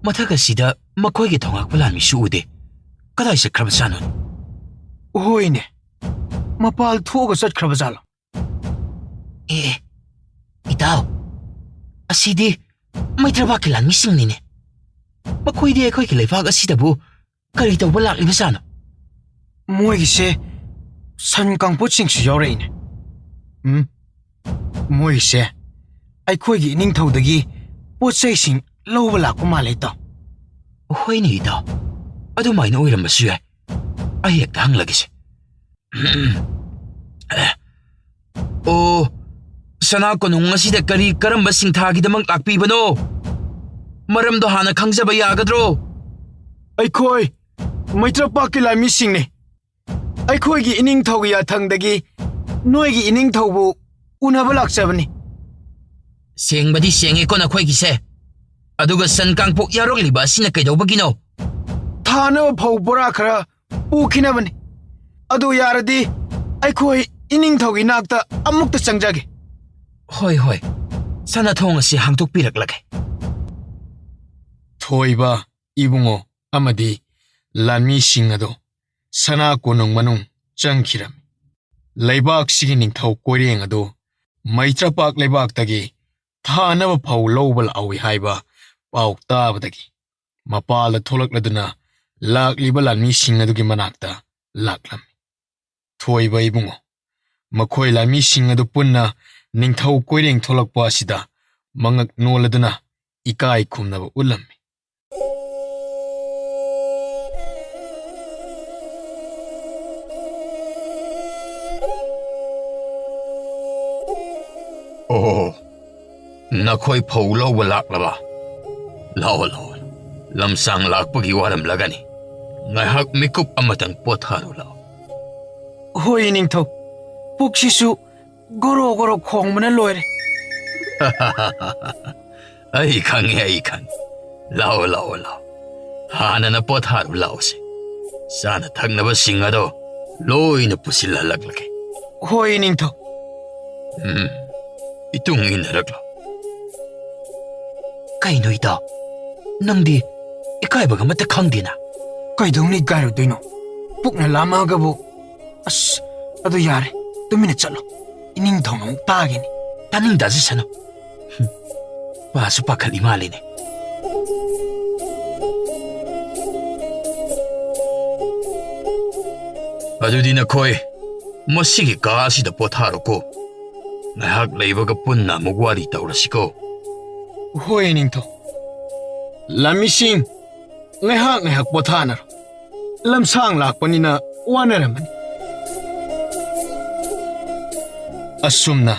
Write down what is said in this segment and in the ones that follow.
ꯃꯊꯛ ꯑꯁꯤꯗ ꯃꯈꯣꯏꯒꯤ ꯊꯣꯉꯛꯄ ꯂꯥꯟꯃꯤꯁꯨ ꯎꯗꯦ ꯀꯗꯥꯏ ꯆꯠꯈ꯭ꯔꯕꯖꯥꯠꯅꯣ ꯍꯣꯏꯅꯦ ꯃꯄꯥꯜ ꯊꯣꯛꯑꯒ ꯆꯠꯈ꯭ꯔꯕꯖꯥꯠꯂꯣ ꯑꯦ ꯏꯇꯥꯎ ꯑꯁꯤꯗꯤ ꯃꯩꯇ꯭ꯔꯄꯥꯛꯀꯤ ꯂꯥꯟꯃꯤꯁꯤꯡꯅꯤꯅꯦ ꯃꯈꯣꯏꯗꯤ ꯑꯩꯈꯣꯏꯒꯤ ꯂꯩꯕꯥꯛ ꯑꯁꯤꯗꯕꯨ ꯀꯔꯤ ꯇꯧꯕ ꯂꯥꯛꯂꯤꯕꯖꯥꯠꯅꯣ ꯃꯣꯏꯒꯤꯁꯦ ꯁꯟ ꯀꯥꯡꯄꯣꯠꯁꯤꯡꯁꯨ ꯌꯥꯎꯔꯛꯏꯅꯦ ꯃꯣꯏꯒꯤꯁꯦ ꯑꯩꯈꯣꯏꯒꯤ ꯏꯅꯤꯡꯊꯧꯗꯒꯤ ꯄꯣꯠꯆꯩꯁꯤꯡ ꯂꯧꯕ ꯂꯥꯛꯄ ꯃꯥꯜꯂꯦ ꯏꯇꯥꯎ ꯍꯣꯏꯅꯦ ꯏꯇꯥꯎ ꯑꯗꯨꯃꯥꯏꯅ ꯑꯣꯏꯔꯝꯕꯁꯨ ꯌꯥꯏ ꯑꯩ ꯍꯦꯛꯇ ꯍꯪꯂꯒꯦꯁꯦ ꯑꯣ ꯁꯅꯥ ꯀꯣꯅꯨꯡ ꯑꯁꯤꯗ ꯀꯔꯤ ꯀꯔꯝꯕ ꯁꯤꯡꯊꯥꯒꯤꯗꯃꯛ ꯂꯥꯛꯄꯤꯕꯅꯣ ꯃꯔꯝꯗꯣ ꯍꯥꯟꯅ ꯈꯪꯖꯕ ꯌꯥꯒꯗ꯭ꯔꯣ ꯑꯩꯈꯣꯏ ꯃꯩꯇ꯭ꯔꯄꯥꯛꯀꯤ ꯂꯥꯟꯃꯤꯁꯤꯡꯅꯤ ꯑꯩꯈꯣꯏꯒꯤ ꯏꯅꯤꯡꯊꯧꯒꯤ ꯌꯥꯊꯪꯗꯒꯤ ꯅꯣꯏꯒꯤ ꯏꯅꯤꯡꯊꯧꯕꯨ ꯎꯅꯕ ꯂꯥꯛꯆꯕꯅꯤ ꯁꯦꯡꯕꯗꯤ ꯁꯦꯡꯉꯦꯀꯣ ꯅꯈꯣꯏꯒꯤꯁꯦ ꯑꯗꯨꯒ ꯁꯟ ꯀꯥꯡꯄꯣꯛ ꯌꯥꯎꯔꯛꯂꯤꯕ ꯑꯁꯤꯅ ꯀꯩꯗꯧꯕꯒꯤꯅꯣ ꯊꯥꯅꯕ ꯐꯧ ꯕꯣꯔꯥ ꯈꯔ ꯄꯨꯈꯤꯅꯕꯅꯤ ꯑꯗꯨ ꯌꯥꯔꯗꯤ ꯑꯩꯈꯣꯏ ꯏꯅꯤꯡꯊꯧꯒꯤ ꯅꯥꯛꯇ ꯑꯃꯨꯛꯇ ꯆꯪꯖꯒꯦ ꯍꯣꯏ ꯍꯣꯏ ꯁꯅꯥꯊꯣꯡ ꯑꯁꯤ ꯍꯥꯡꯗꯣꯛꯄꯤꯔꯛꯂꯒꯦ ꯊꯣꯏꯕ ꯏꯕꯨꯡꯉꯣ ꯑꯃꯗꯤ ꯂꯥꯟꯃꯤꯁꯤꯡ ꯑꯗꯨ ꯁꯅꯥ ꯀꯣꯅꯨꯡ ꯃꯅꯨꯡ ꯆꯪꯈꯤꯔꯝꯃꯤ ꯂꯩꯕꯥꯛꯁꯤꯒꯤ ꯅꯤꯡꯊꯧ ꯀꯣꯏꯔꯦꯡ ꯑꯗꯨ ꯃꯩꯇ꯭ꯔꯄꯥꯛ ꯂꯩꯕꯥꯛꯇꯒꯤ ꯊꯥꯅꯕ ꯐꯧ ꯂꯧꯕ ꯂꯥꯛꯎꯏ ꯍꯥꯏꯕ ꯄꯥꯎ ꯇꯥꯕꯗꯒꯤ ꯃꯄꯥꯜꯗ ꯊꯣꯛꯂꯛꯂꯗꯨꯅ ꯂꯥꯛꯂꯤꯕ ꯂꯥꯟꯃꯤꯁꯤꯡ ꯑꯗꯨꯒꯤ ꯃꯅꯥꯛꯇ ꯂꯥꯛꯂꯝꯃꯤ ꯊꯣꯏꯕ ꯏꯕꯨꯡꯉꯣ ꯃꯈꯣꯏ ꯂꯥꯟꯃꯤꯁꯤꯡ ꯑꯗꯨ ꯄꯨꯟꯅ ꯅꯤꯡꯊꯧ ꯀꯣꯏꯔꯦꯡ ꯊꯣꯛꯂꯛꯄ ꯑꯁꯤꯗ ꯃꯉꯛ ꯅꯣꯜꯂꯗꯨꯅ ꯏꯀꯥꯏ ꯈꯨꯝꯅꯕ ꯎꯠꯂꯝꯃꯤ ꯑꯣ ꯅꯈꯣꯏ ꯐꯧ ꯂꯧꯕ ꯂꯥꯛꯂꯕ ꯂꯥꯛꯑꯣ ꯂꯥꯛꯑꯣ ꯂꯝꯁꯥꯡ ꯂꯥꯛꯄꯒꯤ ꯋꯥꯔꯝꯂꯒꯅꯤ ꯉꯥꯏꯍꯥꯛ ꯃꯤꯀꯨꯞ ꯑꯃꯇꯪ ꯄꯣꯊꯥꯔꯨ ꯂꯥꯛꯑꯣ ꯍꯣꯏ ꯅꯤꯡꯊꯧ ꯄꯨꯛꯁꯤꯁꯨ ꯒꯣꯔꯣ ꯒꯣꯔꯣ ꯈꯣꯡꯕꯅ ꯂꯣꯏꯔꯦ ꯑꯩ ꯈꯪꯉꯦ ꯂꯥꯛꯑꯣ ꯂꯥꯛꯑꯣ ꯂꯥꯛꯑꯣ ꯍꯥꯟꯅꯅ ꯄꯣꯊꯥꯔꯨ ꯂꯥꯛꯑꯣꯁꯦ ꯆꯥꯅ ꯊꯛꯅꯕꯁꯤꯡ ꯑꯗꯣ ꯂꯣꯏꯅ ꯄꯨꯁꯤꯜꯍꯜꯂꯛꯂꯒꯦ ꯍꯣꯏ ꯅꯤꯡꯊꯧ 이뚱 인하락라. ꯀꯩꯅꯣ ꯏꯇꯥꯎ ꯅꯪꯗꯤ ꯏꯀꯥꯏꯕꯒ ꯑꯃꯠꯇ ꯈꯪꯗꯦꯅ ꯀꯩꯗꯧꯅ ꯏꯀꯥꯏꯔꯨꯗꯣꯏꯅꯣ ꯄꯨꯛꯅ ꯂꯥꯝꯃꯛꯑꯒꯕꯨ ꯑꯁ ꯑꯗꯨ ꯌꯥꯔꯦ ꯇꯨꯃꯤꯟꯅ ꯆꯠꯂꯣ ꯏꯅꯤꯡꯊꯧꯅ ꯑꯃꯨꯛ ꯇꯥꯒꯤꯅꯤ ꯇꯥꯅꯤꯡꯗꯁꯅꯨ ꯄꯥꯁꯨ ꯄꯥꯈꯠꯂꯤ ꯃꯥꯜꯂꯤꯅꯦ ꯑꯗꯨꯗꯤ ꯅꯈꯣꯏ ꯃꯁꯤꯒꯤ ꯀꯥ ꯑꯁꯤꯗ ꯄꯣꯊꯥꯔꯣꯀꯣ ꯉꯥꯏꯍꯥꯛ ꯂꯩꯕꯒ ꯄꯨꯟꯅ ꯑꯃꯨꯛ ꯋꯥꯔꯤ ꯇꯧꯔꯁꯤꯀꯣ ꯍꯣꯏ ꯅꯤꯡꯊꯧ ꯂꯥꯟꯃꯤꯁꯤꯡ ꯉꯥꯏꯍꯥꯛ ꯄꯣꯊꯥꯅꯔꯣ ꯂꯝꯁꯥꯡ ꯂꯥꯛꯄꯅꯤꯅ ꯋꯥꯅꯔꯝꯃꯅꯤ ꯑꯁꯨꯝꯅ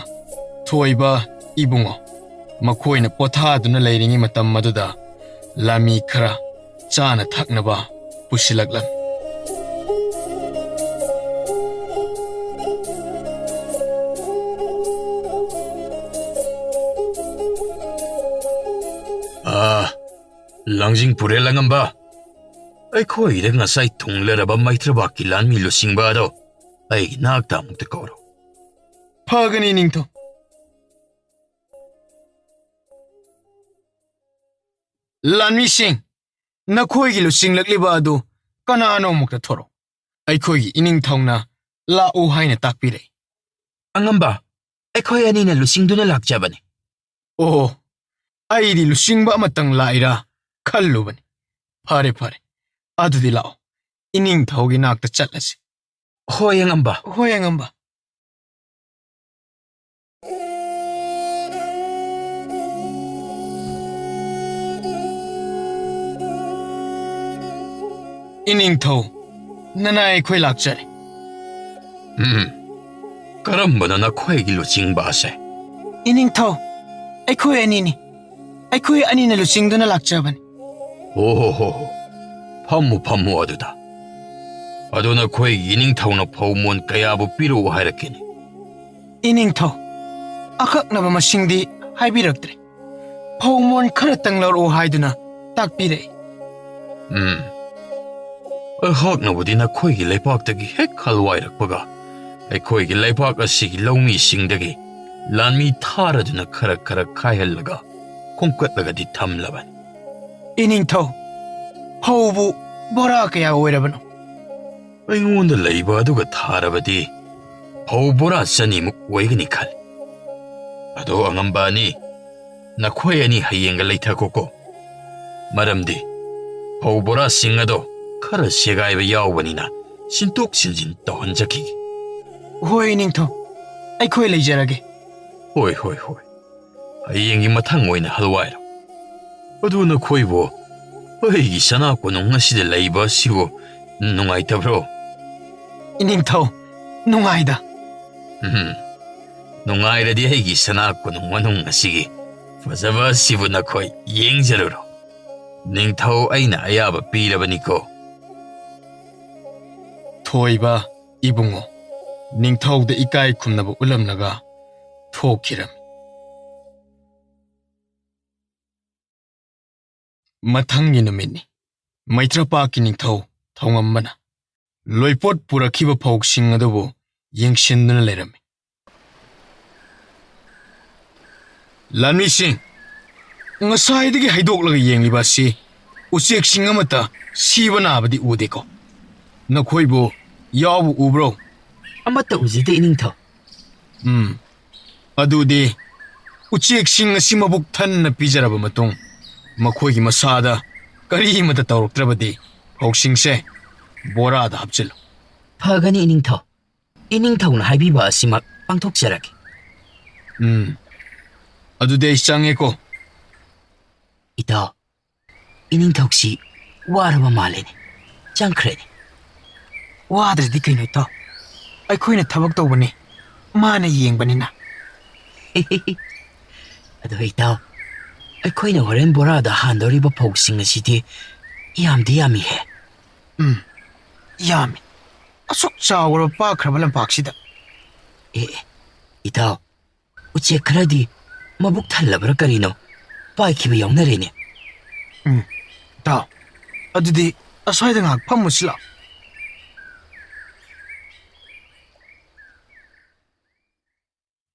ꯊꯣꯏꯕ ꯏꯕꯨꯡꯉꯣ ꯃꯈꯣꯏꯅ ꯄꯣꯊꯥꯗꯨꯅ ꯂꯩꯔꯤꯉꯩ ꯃꯇꯝ ꯃꯗꯨꯗ ꯂꯥꯟꯃꯤ ꯈꯔ ꯆꯥꯅ ꯊꯛꯅꯕ ꯄꯨꯁꯤꯜꯂꯛꯂꯝꯃꯤ ꯂꯥꯡꯖꯤꯡ ꯄꯨꯔꯦꯜ ꯑꯉꯝꯕ ꯑꯩꯈꯣꯏꯗ ꯉꯁꯥꯏ ꯊꯨꯡꯂꯔꯕ ꯃꯩꯇ꯭ꯔꯄꯥꯛꯀꯤ ꯂꯥꯟꯃꯤ ꯂꯨꯆꯤꯡꯕ ꯑꯗꯣ ꯑꯩꯒꯤ ꯅꯥꯛꯇ ꯑꯃꯨꯛꯇ ꯀꯧꯔꯣ ꯐꯒꯅꯤ ꯅꯤꯡꯊꯧ ꯂꯥꯟꯃꯤꯁꯤꯡ ꯅꯈꯣꯏꯒꯤ ꯂꯨꯆꯤꯡꯂꯛꯂꯤꯕ ꯑꯗꯨ ꯀꯅꯥꯅꯣ ꯑꯃꯨꯛꯇ ꯊꯣꯔꯛꯎ ꯑꯩꯈꯣꯏꯒꯤ ꯏꯅꯤꯡꯊꯧꯅ ꯂꯥꯛꯎ ꯍꯥꯏꯅ ꯇꯥꯛꯄꯤꯔꯛꯏ ꯑꯉꯝꯕ ꯑꯩꯈꯣꯏ ꯑꯅꯤꯅ ꯂꯨꯆꯤꯡꯗꯨꯅ ꯂꯥꯛꯆꯕꯅꯤ ꯑꯣ ꯑꯩꯗꯤ ꯂꯨꯆꯤꯡꯕ ꯑꯃꯇꯪ ꯂꯥꯛꯏꯔꯥ ꯈꯜꯂꯨꯕꯅꯤ ꯐꯔꯦ ꯑꯗꯨꯗꯤ ꯂꯥꯛꯑꯣ ꯏꯅꯤꯡꯊꯧꯒꯤ ꯅꯥꯛꯇ ꯆꯠꯂꯁꯤ ꯍꯣꯏ ꯑꯉꯝꯕ 이닝ꯊꯧ ꯅꯅꯥꯏ ꯑꯩꯈꯣꯏ ꯂꯥꯛꯆꯔꯦ ꯀꯔꯝꯕꯅ ꯅꯈꯣꯏꯒꯤ ꯂꯨꯆꯤꯡꯕ ꯑꯁꯦ 이닝ꯊꯧ ꯑꯩꯈꯣꯏ ꯑꯅꯤꯅꯤ ꯑꯩꯈꯣꯏ ꯑꯅꯤꯅ ꯂꯨꯆꯤꯡꯗꯨꯅ ꯂꯥꯛꯆꯕꯅꯤ ꯍꯣ ꯐꯝꯃꯨ ꯑꯗꯨꯗ ꯑꯗꯨ ꯅꯈꯣꯏꯒꯤ ꯏꯅꯤꯡꯊꯧꯅ ꯐꯧꯃꯣꯟ ꯀꯌꯥꯕꯨ ꯄꯤꯔꯛꯎ ꯍꯥꯏꯔꯛꯀꯦꯅꯤ 이닝ꯊꯧ ꯑꯀꯛꯅꯕ ꯃꯁꯤꯡꯗꯤ ꯍꯥꯏꯕꯤꯔꯛꯇ꯭ꯔꯦ ꯐꯧꯃꯣꯟ ꯈꯔꯇꯪ ꯂꯧꯔꯛꯎ ꯍꯥꯏꯗꯨꯅ ꯇꯥꯛꯄꯤꯔꯛꯏ ꯑꯩꯍꯥꯛꯅꯕꯨꯗꯤ ꯅꯈꯣꯏꯒꯤ ꯂꯩꯄꯥꯛꯇꯒꯤ ꯍꯦꯛ ꯍꯜꯋꯥꯏꯔꯛꯄꯒ ꯑꯩꯈꯣꯏꯒꯤ ꯂꯩꯄꯥꯛ ꯑꯁꯤꯒꯤ ꯂꯧꯃꯤꯁꯤꯡꯗꯒꯤ ꯂꯥꯟꯃꯤ ꯊꯥꯔꯗꯨꯅ ꯈꯔ ꯈꯥꯏꯍꯜꯂꯒ ꯈꯣꯝꯀꯠꯂꯒꯗꯤ ꯊꯝꯂꯕꯅꯤ ꯏꯅꯤꯡꯊꯧ ꯐꯧꯕꯨ ꯕꯣꯔꯥ ꯀꯌꯥ ꯑꯣꯏꯔꯕꯅꯣ? ꯑꯩꯉꯣꯟꯗ ꯂꯩꯕ ꯑꯗꯨꯒ ꯊꯥꯔꯕꯗꯤ ꯐꯧ ꯕꯣꯔꯥ 200ꯃꯨꯛ ꯑꯣꯏꯒꯅꯤ ꯈꯜꯂꯤ. ꯑꯗꯣ ꯑꯉꯝꯕ ꯑꯅꯤ, ꯅꯈꯣꯏ ꯑꯅꯤ ꯍꯌꯦꯡꯒ ꯂꯩꯊꯈꯣꯀꯣ. ꯃꯔꯝꯗꯤ ꯐꯧ ꯕꯣꯔꯥꯁꯤꯡ ꯑꯗꯣ ꯈꯔ ꯁꯦꯒꯥꯏꯕ ꯌꯥꯎꯕꯅꯤꯅ ꯁꯤꯟꯇꯣꯛ ꯁꯤꯟꯖꯤꯟ ꯇꯧꯍꯟꯖꯈꯤꯒꯦ. ꯍꯣꯏ ꯏꯅꯤꯡꯊꯧ, ꯑꯩꯈꯣꯏ ꯂꯩꯖꯔꯒꯦ. ꯍꯣꯏ. ꯍꯌꯦꯡꯒꯤ ꯃꯊꯪ ꯑꯣꯏꯅ ꯍꯜꯋꯥꯏꯔꯣ. ꯑꯗꯨ ꯅꯈꯣꯏꯕꯨ ꯑꯩꯒꯤ ꯁꯅꯥ ꯀꯣꯅꯨꯡ ꯑꯁꯤꯗ ꯂꯩꯕ ꯑꯁꯤꯕꯨ ꯅꯨꯡꯉꯥꯏꯇꯕ꯭ꯔꯣ? ꯏꯅꯤꯡꯊꯧ, ꯅꯨꯡꯉꯥꯏꯗ. ꯅꯨꯡꯉꯥꯏꯔꯗꯤ ꯑꯩꯒꯤ ꯁꯅꯥ ꯀꯣꯅꯨꯡ ꯃꯅꯨꯡ ꯑꯁꯤꯒꯤ ꯐꯖꯕ ꯑꯁꯤꯕꯨ ꯅꯈꯣꯏ ꯌꯦꯡꯖꯔꯨꯔꯣ. ꯅꯤꯡꯊꯧ ꯑꯩꯅ ꯑꯌꯥꯕ ꯄꯤꯔꯕꯅꯤꯀꯣ. ꯊꯣꯏꯕ ꯏꯕꯨꯡꯉꯣ ꯅꯤꯡꯊꯧꯗ ꯏꯀꯥꯏ ꯈꯨꯝꯅꯕ ꯎꯠꯂꯝꯂꯒ ꯊꯣꯛꯈꯤꯔꯝꯃꯤ. ꯃꯊꯪꯒꯤ ꯅꯨꯃꯤꯠꯅꯤ. ꯃꯩꯇ꯭ꯔꯄꯥꯛꯀꯤ ꯅꯤꯡꯊꯧ ꯊꯧꯉꯝꯕꯅ ꯂꯣꯏꯄꯣꯠ ꯄꯨꯔꯛꯈꯤꯕ ꯐꯧꯁꯤꯡ ꯑꯗꯨꯕꯨ ꯌꯦꯡꯁꯤꯟꯗꯨꯅ ꯂꯩꯔꯝꯃꯤ. ꯂꯥꯟꯃꯤꯁꯤꯡ, ꯉꯁꯥꯏꯗꯒꯤ ꯍꯩꯗꯣꯛꯂꯒ ꯌꯦꯡꯂꯤꯕ ꯑꯁꯤ ꯎꯆꯦꯛꯁꯤꯡ ꯑꯃꯠꯇ ꯁꯤꯕ ꯅꯥꯕꯗꯤ ꯎꯗꯦꯀꯣ. ꯅꯈꯣꯏꯕꯨ ꯌꯥꯎꯕ ꯎꯕ꯭ꯔꯣ? ꯑꯃꯠꯇ ꯎꯖꯗꯦ ꯏꯅꯤꯡꯊꯧ. ꯑꯗꯨꯗꯤ ꯎꯆꯦꯛꯁꯤꯡ ꯑꯁꯤ ꯃꯕꯨꯛ ꯊꯟꯅ ꯄꯤꯖꯔꯕ ꯃꯇꯨꯡ ꯃꯈꯣꯏꯒꯤ ꯃꯁꯥꯗ ꯀꯔꯤꯃꯠꯇ ꯇꯧꯔꯛꯇ꯭ꯔꯕꯗꯤ ꯐꯧꯁꯤꯡꯁꯦ ꯕꯣꯔꯥꯗ ꯍꯥꯞꯆꯤꯜꯂꯨ. ꯐꯒꯅꯤ ꯏꯅꯤꯡꯊꯧ. ꯏꯅꯤꯡꯊꯧꯅ ꯍꯥꯏꯕꯤꯕ ꯑꯁꯤꯃꯛ ꯄꯥꯡꯊꯣꯛꯆꯔꯒꯦ. ꯑꯗꯨꯗꯤ ꯑꯩ ꯆꯪꯉꯦꯀꯣ. ꯏꯇꯥꯎ, ꯏꯅꯤꯡꯊꯧꯁꯤ ꯋꯥꯔꯕ ꯃꯥꯜꯂꯦꯅꯦ. ꯆꯪꯈ꯭ꯔꯦꯅꯦ. ꯋꯥꯗ꯭ꯔꯗꯤ ꯀꯩꯅꯣ ꯏꯇꯥꯎ? ꯑꯩꯈꯣꯏꯅ ꯊꯕꯛ ꯇꯧꯕꯅꯤ, ꯃꯥꯅ ꯌꯦꯡꯕꯅꯤꯅ. ꯑꯗꯣ ꯏꯇꯥꯎ, ꯑꯩꯈꯣꯏꯅ ꯍꯣꯔꯦꯟ ꯕꯣꯔꯥꯗ ꯍꯥꯟꯗꯧꯔꯤꯕ ꯐꯧꯁꯤꯡ ꯑꯁꯤꯗꯤ ꯌꯥꯝꯗꯤ ꯌꯥꯝꯃꯤꯍꯦ. ꯌꯥꯝꯃꯤ. ꯑꯁꯨꯛ ꯆꯥꯎꯔꯕ ꯄꯥꯛꯈ꯭ꯔꯕ ꯂꯝꯄꯥꯛꯁꯤꯗ. ꯏꯇꯥꯎ, ꯎꯆꯦꯛ ꯈꯔꯗꯤ ꯃꯕꯨꯛ ꯊꯜꯂꯕ꯭ꯔꯥ ꯀꯔꯤꯅꯣ ꯄꯥꯏꯈꯤꯕ ꯌꯥꯎꯅꯔꯦꯅꯦ. ꯏꯇꯥꯎ, ꯑꯗꯨꯗꯤ ꯑꯁ꯭ꯋꯥꯏꯗ ꯉꯥꯏꯍꯥꯛ ꯐꯝꯃꯨꯁꯤ ꯂꯥꯛꯑꯣ.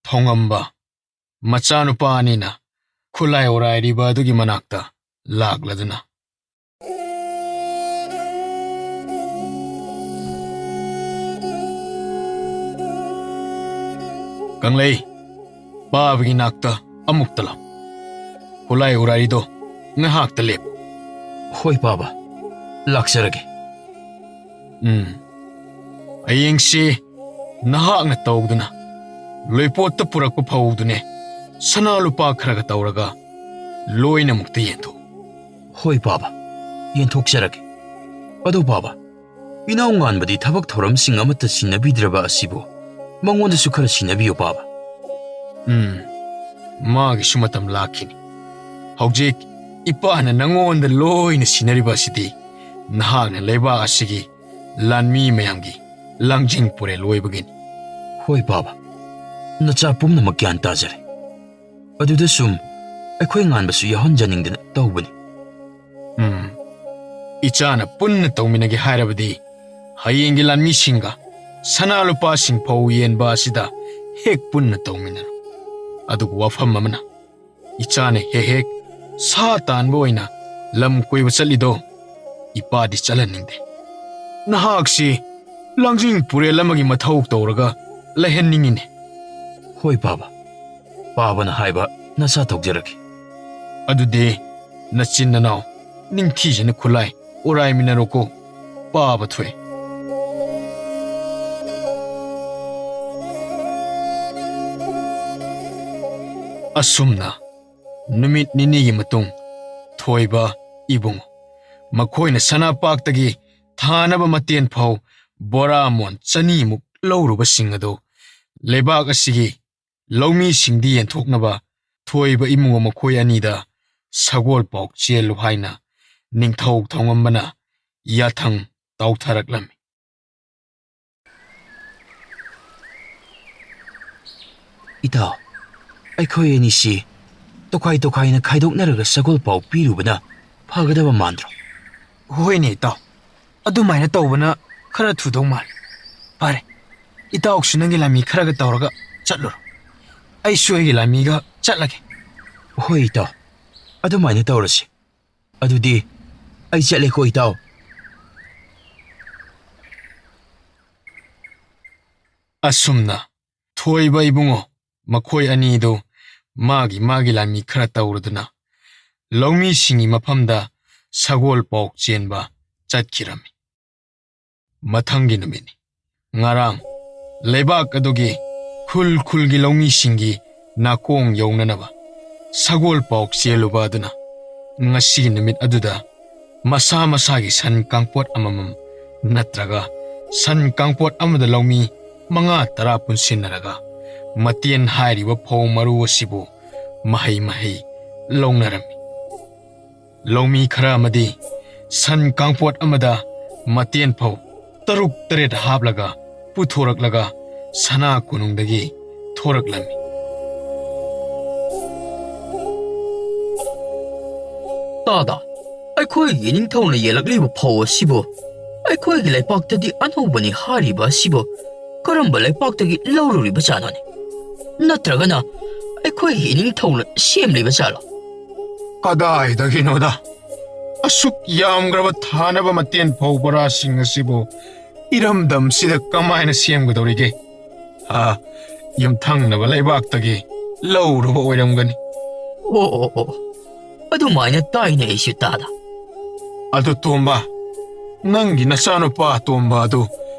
ꯊꯧꯉꯝꯕ ꯃꯆꯥꯅꯨꯄꯥ ꯑꯅꯤꯅ ꯈꯨꯠꯂꯥꯏ ꯑꯣꯔꯥꯏꯔꯤꯕ ꯑꯗꯨꯒꯤ ꯃꯅꯥꯛꯇ ꯂꯥꯛꯂꯗꯨꯅ ꯀꯪꯂꯩ, ꯄꯥꯕꯒꯤ ꯅꯥꯛꯇ ꯑꯃꯨꯛꯇ ꯂꯥꯛ. ꯈꯨꯠꯂꯥꯏ ꯑꯣꯔꯥꯏꯔꯤꯗꯣ ꯉꯥꯏꯍꯥꯛꯇ ꯂꯦꯞ. ꯍꯣꯏ ꯄꯥꯕ, ꯂꯥꯛꯆꯔꯒꯦ. ꯍꯌꯦꯡꯁꯤ ꯅꯍꯥꯛꯅ ꯇꯧꯗꯨꯅ ꯂꯣꯏꯄꯣꯠꯇ ꯄꯨꯔꯛꯄ ꯐꯧꯗꯨꯅꯦ ꯁꯅꯥ ꯂꯨꯄꯥ ꯈꯔꯒ ꯇꯧꯔꯒ ꯂꯣꯏꯅꯃꯛꯇ ꯌꯦꯟꯊꯣꯛ. ꯍꯣꯏ ꯄꯥꯕ, ꯌꯦꯟꯊꯣꯛꯆꯔꯒꯦ. ꯑꯗꯣ ꯄꯥꯕ, ꯏꯅꯥꯎ ꯉꯥꯟꯕꯗꯤ ꯊꯕꯛ ꯊꯧꯔꯝꯁꯤꯡ ꯑꯃꯠꯇ ꯁꯤꯟꯅꯕꯤꯗ꯭ꯔꯕ ꯑꯁꯤꯕꯨ ꯃꯉꯣꯟꯗꯁꯨ ꯈꯔ ꯁꯤꯟꯅꯕꯤꯌꯨ ꯄꯥꯕ. ꯃꯥꯒꯤꯁꯨ ꯃꯇꯝ ꯂꯥꯛꯈꯤꯅꯤ. ꯍꯧꯖꯤꯛ ꯏꯄꯥꯅ ꯅꯉꯣꯟꯗ ꯂꯣꯏꯅ ꯁꯤꯟꯅꯔꯤꯕ ꯑꯁꯤꯗꯤ ꯅꯍꯥꯛꯅ ꯂꯩꯕꯥꯛ ꯑꯁꯤꯒꯤ ꯂꯥꯟꯃꯤ ꯃꯌꯥꯝꯒꯤ ꯂꯥꯡꯖꯤꯡ ꯄꯨꯔꯦꯜ ꯑꯣꯏꯕꯒꯤꯅꯤ. ꯍꯣꯏ ꯄꯥꯕ, ꯅꯆꯥ ꯄꯨꯝꯅꯃꯛ ꯒ꯭ꯌꯥꯟ ꯇꯥꯖꯔꯦ. ꯑꯗꯨꯗ ꯁꯨꯝ ꯑꯩꯈꯣꯏ ꯉꯥꯟꯕꯁꯨ ꯌꯥꯎꯍꯟꯖꯅꯤꯡꯗꯅ ꯇꯧꯕꯅꯤ. ꯏꯆꯥꯅ ꯄꯨꯟꯅ ꯇꯧꯃꯤꯟꯅꯒꯦ ꯍꯥꯏꯔꯕꯗꯤ ꯍꯌꯦꯡꯒꯤ ꯂꯥꯟꯃꯤꯁꯤꯡꯒ ꯁꯅꯥ ꯂꯨꯄꯥꯁꯤꯡ ꯐꯧ ꯌꯦꯟꯕ ꯑꯁꯤꯗ ꯍꯦꯛ ꯄꯨꯟꯅ ꯇꯧꯃꯤꯟꯅꯔꯣ. ꯑꯗꯨꯒ ꯋꯥꯐꯝ ꯑꯃꯅ, ꯏꯆꯥꯅ ꯍꯦꯛ ꯁꯥ ꯇꯥꯟꯕ ꯑꯣꯏꯅ ꯂꯝ ꯀꯣꯏꯕ ꯆꯠꯂꯤꯗꯣ ꯏꯄꯥꯗꯤ ꯆꯠꯍꯟꯅꯤꯡꯗꯦ. ꯅꯍꯥꯛꯁꯤ ꯂꯥꯡꯖꯤꯡ ꯄꯨꯔꯦꯜ ꯑꯃꯒꯤ ꯃꯊꯧ ꯇꯧꯔꯒ ꯂꯩꯍꯟꯅꯤꯡꯉꯤꯅꯦ. ꯍꯣꯏ ꯄꯥꯕ, ꯄꯥꯕꯅ ꯍꯥꯏꯕ ꯅꯆꯥ ꯇꯧꯖꯔꯒꯦ. ꯑꯗꯨꯗꯤ ꯅꯆꯤꯟ ꯅꯅꯥꯎ ꯅꯤꯡꯊꯤꯖꯅ ꯈꯨꯠꯂꯥꯏ ꯑꯣꯔꯥꯏꯃꯤꯟꯅꯔꯣꯀꯣ. ꯄꯥꯕ ꯊꯣꯛꯑꯦ. ꯑꯁꯨꯝꯅ ꯅꯨꯃꯤꯠ ꯅꯤꯅꯤꯒꯤ ꯃꯇꯨꯡ ꯊꯣꯏꯕ ꯏꯕꯨꯡꯉꯣ ꯃꯈꯣꯏꯅ ꯁꯅꯥꯄꯥꯛꯇꯒꯤ ꯊꯥꯅꯕ ꯃꯇꯦꯟ ꯐꯥꯎ ꯕꯣꯔꯥ ꯃꯣꯟ 200ꯃꯨꯛ ꯂꯧꯔꯨꯕꯁꯤꯡ ꯑꯗꯨ ꯂꯩꯕꯥꯛ ꯑꯁꯤꯒꯤ ꯂꯧꯃꯤꯁꯤꯡꯗꯤ ꯌꯦꯟꯊꯣꯛꯅꯕ ꯊꯣꯏꯕ ꯏꯃꯨꯡ ꯃꯈꯣꯏ ꯑꯅꯤꯗ ꯁꯒꯣꯜ ꯄꯥꯎ ꯆꯦꯜꯂꯨ ꯍꯥꯏꯅ ꯅꯤꯡꯊꯧ ꯊꯧꯉꯝꯕꯅ ꯌꯥꯊꯪ ꯇꯥꯎꯊꯔꯛꯂꯝꯃꯤ. ꯏꯇꯥꯎ, ꯑꯩꯈꯣꯏ ꯑꯅꯤꯁꯤ ꯇꯣꯈꯥꯏ ꯇꯣꯈꯥꯏꯅ ꯈꯥꯏꯗꯣꯛꯅꯔꯒ ꯁꯒꯣꯜ ꯄꯥꯎ ꯄꯤꯔꯨꯕꯅ ꯐꯒꯗꯕ ꯃꯥꯟꯗ꯭ꯔꯣ? ꯍꯣꯏꯅꯦ ꯏꯇꯥꯎ, ꯑꯗꯨꯃꯥꯏꯅ ꯇꯧꯕꯅ ꯈꯔ ꯊꯨꯗꯧ ꯃꯥꯜꯂꯤ. ꯐꯔꯦ, ꯏꯇꯥꯎꯁꯨ ꯅꯪꯒꯤ ꯂꯥꯟꯃꯤ ꯈꯔꯒ ꯇꯧꯔꯒ ꯆꯠꯂꯨꯔꯣ. ꯑꯩꯁꯨ ꯑꯩꯒꯤ ꯂꯥꯟꯃꯤꯒ ꯆꯠꯂꯒꯦ. ꯍꯣꯏ ꯏꯇꯥꯎ, ꯑꯗꯨꯃꯥꯏꯅ ꯇꯧꯔꯁꯤ. ꯑꯗꯨꯗꯤ ꯑꯩ ꯆꯠꯂꯦꯀꯣ ꯏꯇꯥꯎ. ꯑꯁꯨꯝꯅ ꯊꯣꯏꯕ ꯏꯕꯨꯡꯉꯣ ꯃꯈꯣꯏ ꯑꯅꯤꯗꯨ ꯃꯥꯒꯤ ꯂꯥꯟꯃꯤ ꯈꯔ ꯇꯧꯔꯗꯨꯅ ꯂꯧꯃꯤꯁꯤꯡꯒꯤ ꯃꯐꯝꯗ ꯁꯒꯣꯜ ꯄꯥꯎ ꯆꯦꯟꯕ ꯆꯠꯈꯤꯔꯝꯃꯤ. ꯃꯊꯪꯒꯤ ꯅꯨꯃꯤꯠꯅꯤ. ꯉꯔꯥꯡ ꯂꯩꯕꯥꯛ ꯑꯗꯨꯒꯤ ꯈꯨꯜꯒꯤ ꯂꯧꯃꯤꯁꯤꯡꯒꯤ ꯅꯥꯀꯣꯡ ꯌꯧꯅꯅꯕ ꯁꯒꯣꯜ ꯄꯥꯎ ꯆꯦꯜꯂꯨꯕ ꯑꯗꯨꯅ ꯉꯁꯤꯒꯤ ꯅꯨꯃꯤꯠ ꯑꯗꯨꯗ ꯃꯁꯥ ꯃꯁꯥꯒꯤ ꯁꯟ ꯀꯥꯡꯄꯣꯠ ꯑꯃꯃꯝ ꯅꯠꯇ꯭ꯔꯒ ꯁꯟ ꯀꯥꯡꯄꯣꯠ ꯑꯃꯗ ꯂꯧꯃꯤ 5-10 ꯄꯨꯟꯁꯤꯟꯅꯔꯒ ꯃꯇꯦꯟ ꯍꯥꯏꯔꯤꯕ ꯐꯧ ꯃꯔꯨ ꯑꯁꯤꯕꯨ ꯃꯍꯩ ꯂꯧꯅꯔꯝꯃꯤ. ꯂꯧꯃꯤ ꯈꯔ ꯑꯃꯗꯤ ꯁꯟ ꯀꯥꯡꯄꯣꯠ ꯑꯃꯗ ꯃꯇꯦꯟ ꯐꯧ 6-7 ꯍꯥꯞꯂꯒ ꯄꯨꯊꯣꯔꯛꯂꯒ ꯁꯅꯥ ꯀꯣꯅꯨꯡꯗꯒꯤ ꯊꯣꯔꯛꯂꯝꯃꯤ. ꯇꯥꯗ, ꯑꯩꯈꯣꯏꯒꯤ ꯅꯤꯡꯊꯧꯅ ꯌꯦꯜꯂꯛꯂꯤꯕ ꯐꯧ ꯑꯁꯤꯕꯨ ꯑꯩꯈꯣꯏꯒꯤ ꯂꯩꯄꯥꯛꯇꯗꯤ ꯑꯅꯧꯕꯅꯤ ꯍꯥꯏꯔꯤꯕ ꯑꯁꯤꯕꯨ ꯀꯔꯝꯕ ꯂꯩꯄꯥꯛꯇꯒꯤ ꯂꯧꯔꯨꯔꯤꯕ ꯖꯥꯠꯅꯣꯅꯤ? ꯅꯠꯇ꯭ꯔꯒꯅ ꯑꯩꯈꯣꯏꯒꯤ ꯅꯤꯡꯊꯧꯅ ꯁꯦꯝꯂꯤꯕ ꯖꯥꯠꯂꯣ? ꯀꯗꯥꯏꯗꯒꯤꯅꯣꯗ ꯑꯁꯨꯛ ꯌꯥꯝꯈ꯭ꯔꯕ ꯊꯥꯅꯕ ꯃꯇꯦꯟ ꯐꯧ ꯕꯣꯔꯥꯁꯤꯡ ꯑꯁꯤꯕꯨ ꯏꯔꯝꯗꯝꯁꯤꯗ ꯀꯃꯥꯏꯅ ꯁꯦꯝꯒꯗꯧꯔꯤꯒꯦ? ꯌꯨꯝꯊꯪꯅꯕ ꯂꯩꯕꯥꯛꯇꯒꯤ ꯂꯧꯔꯨꯕ ꯑꯣꯏꯔꯝꯒꯅꯤ. ꯑꯣ, ꯑꯗꯨꯃꯥꯏꯅ ꯇꯥꯏꯅꯦ ꯑꯩꯁꯨ ꯇꯥꯗ. ꯑꯗꯨ ꯇꯣꯝꯕ, ꯅꯪꯒꯤ ꯅꯆꯥꯅꯨꯄꯥ ꯇꯣꯝꯕ ꯑꯗꯨ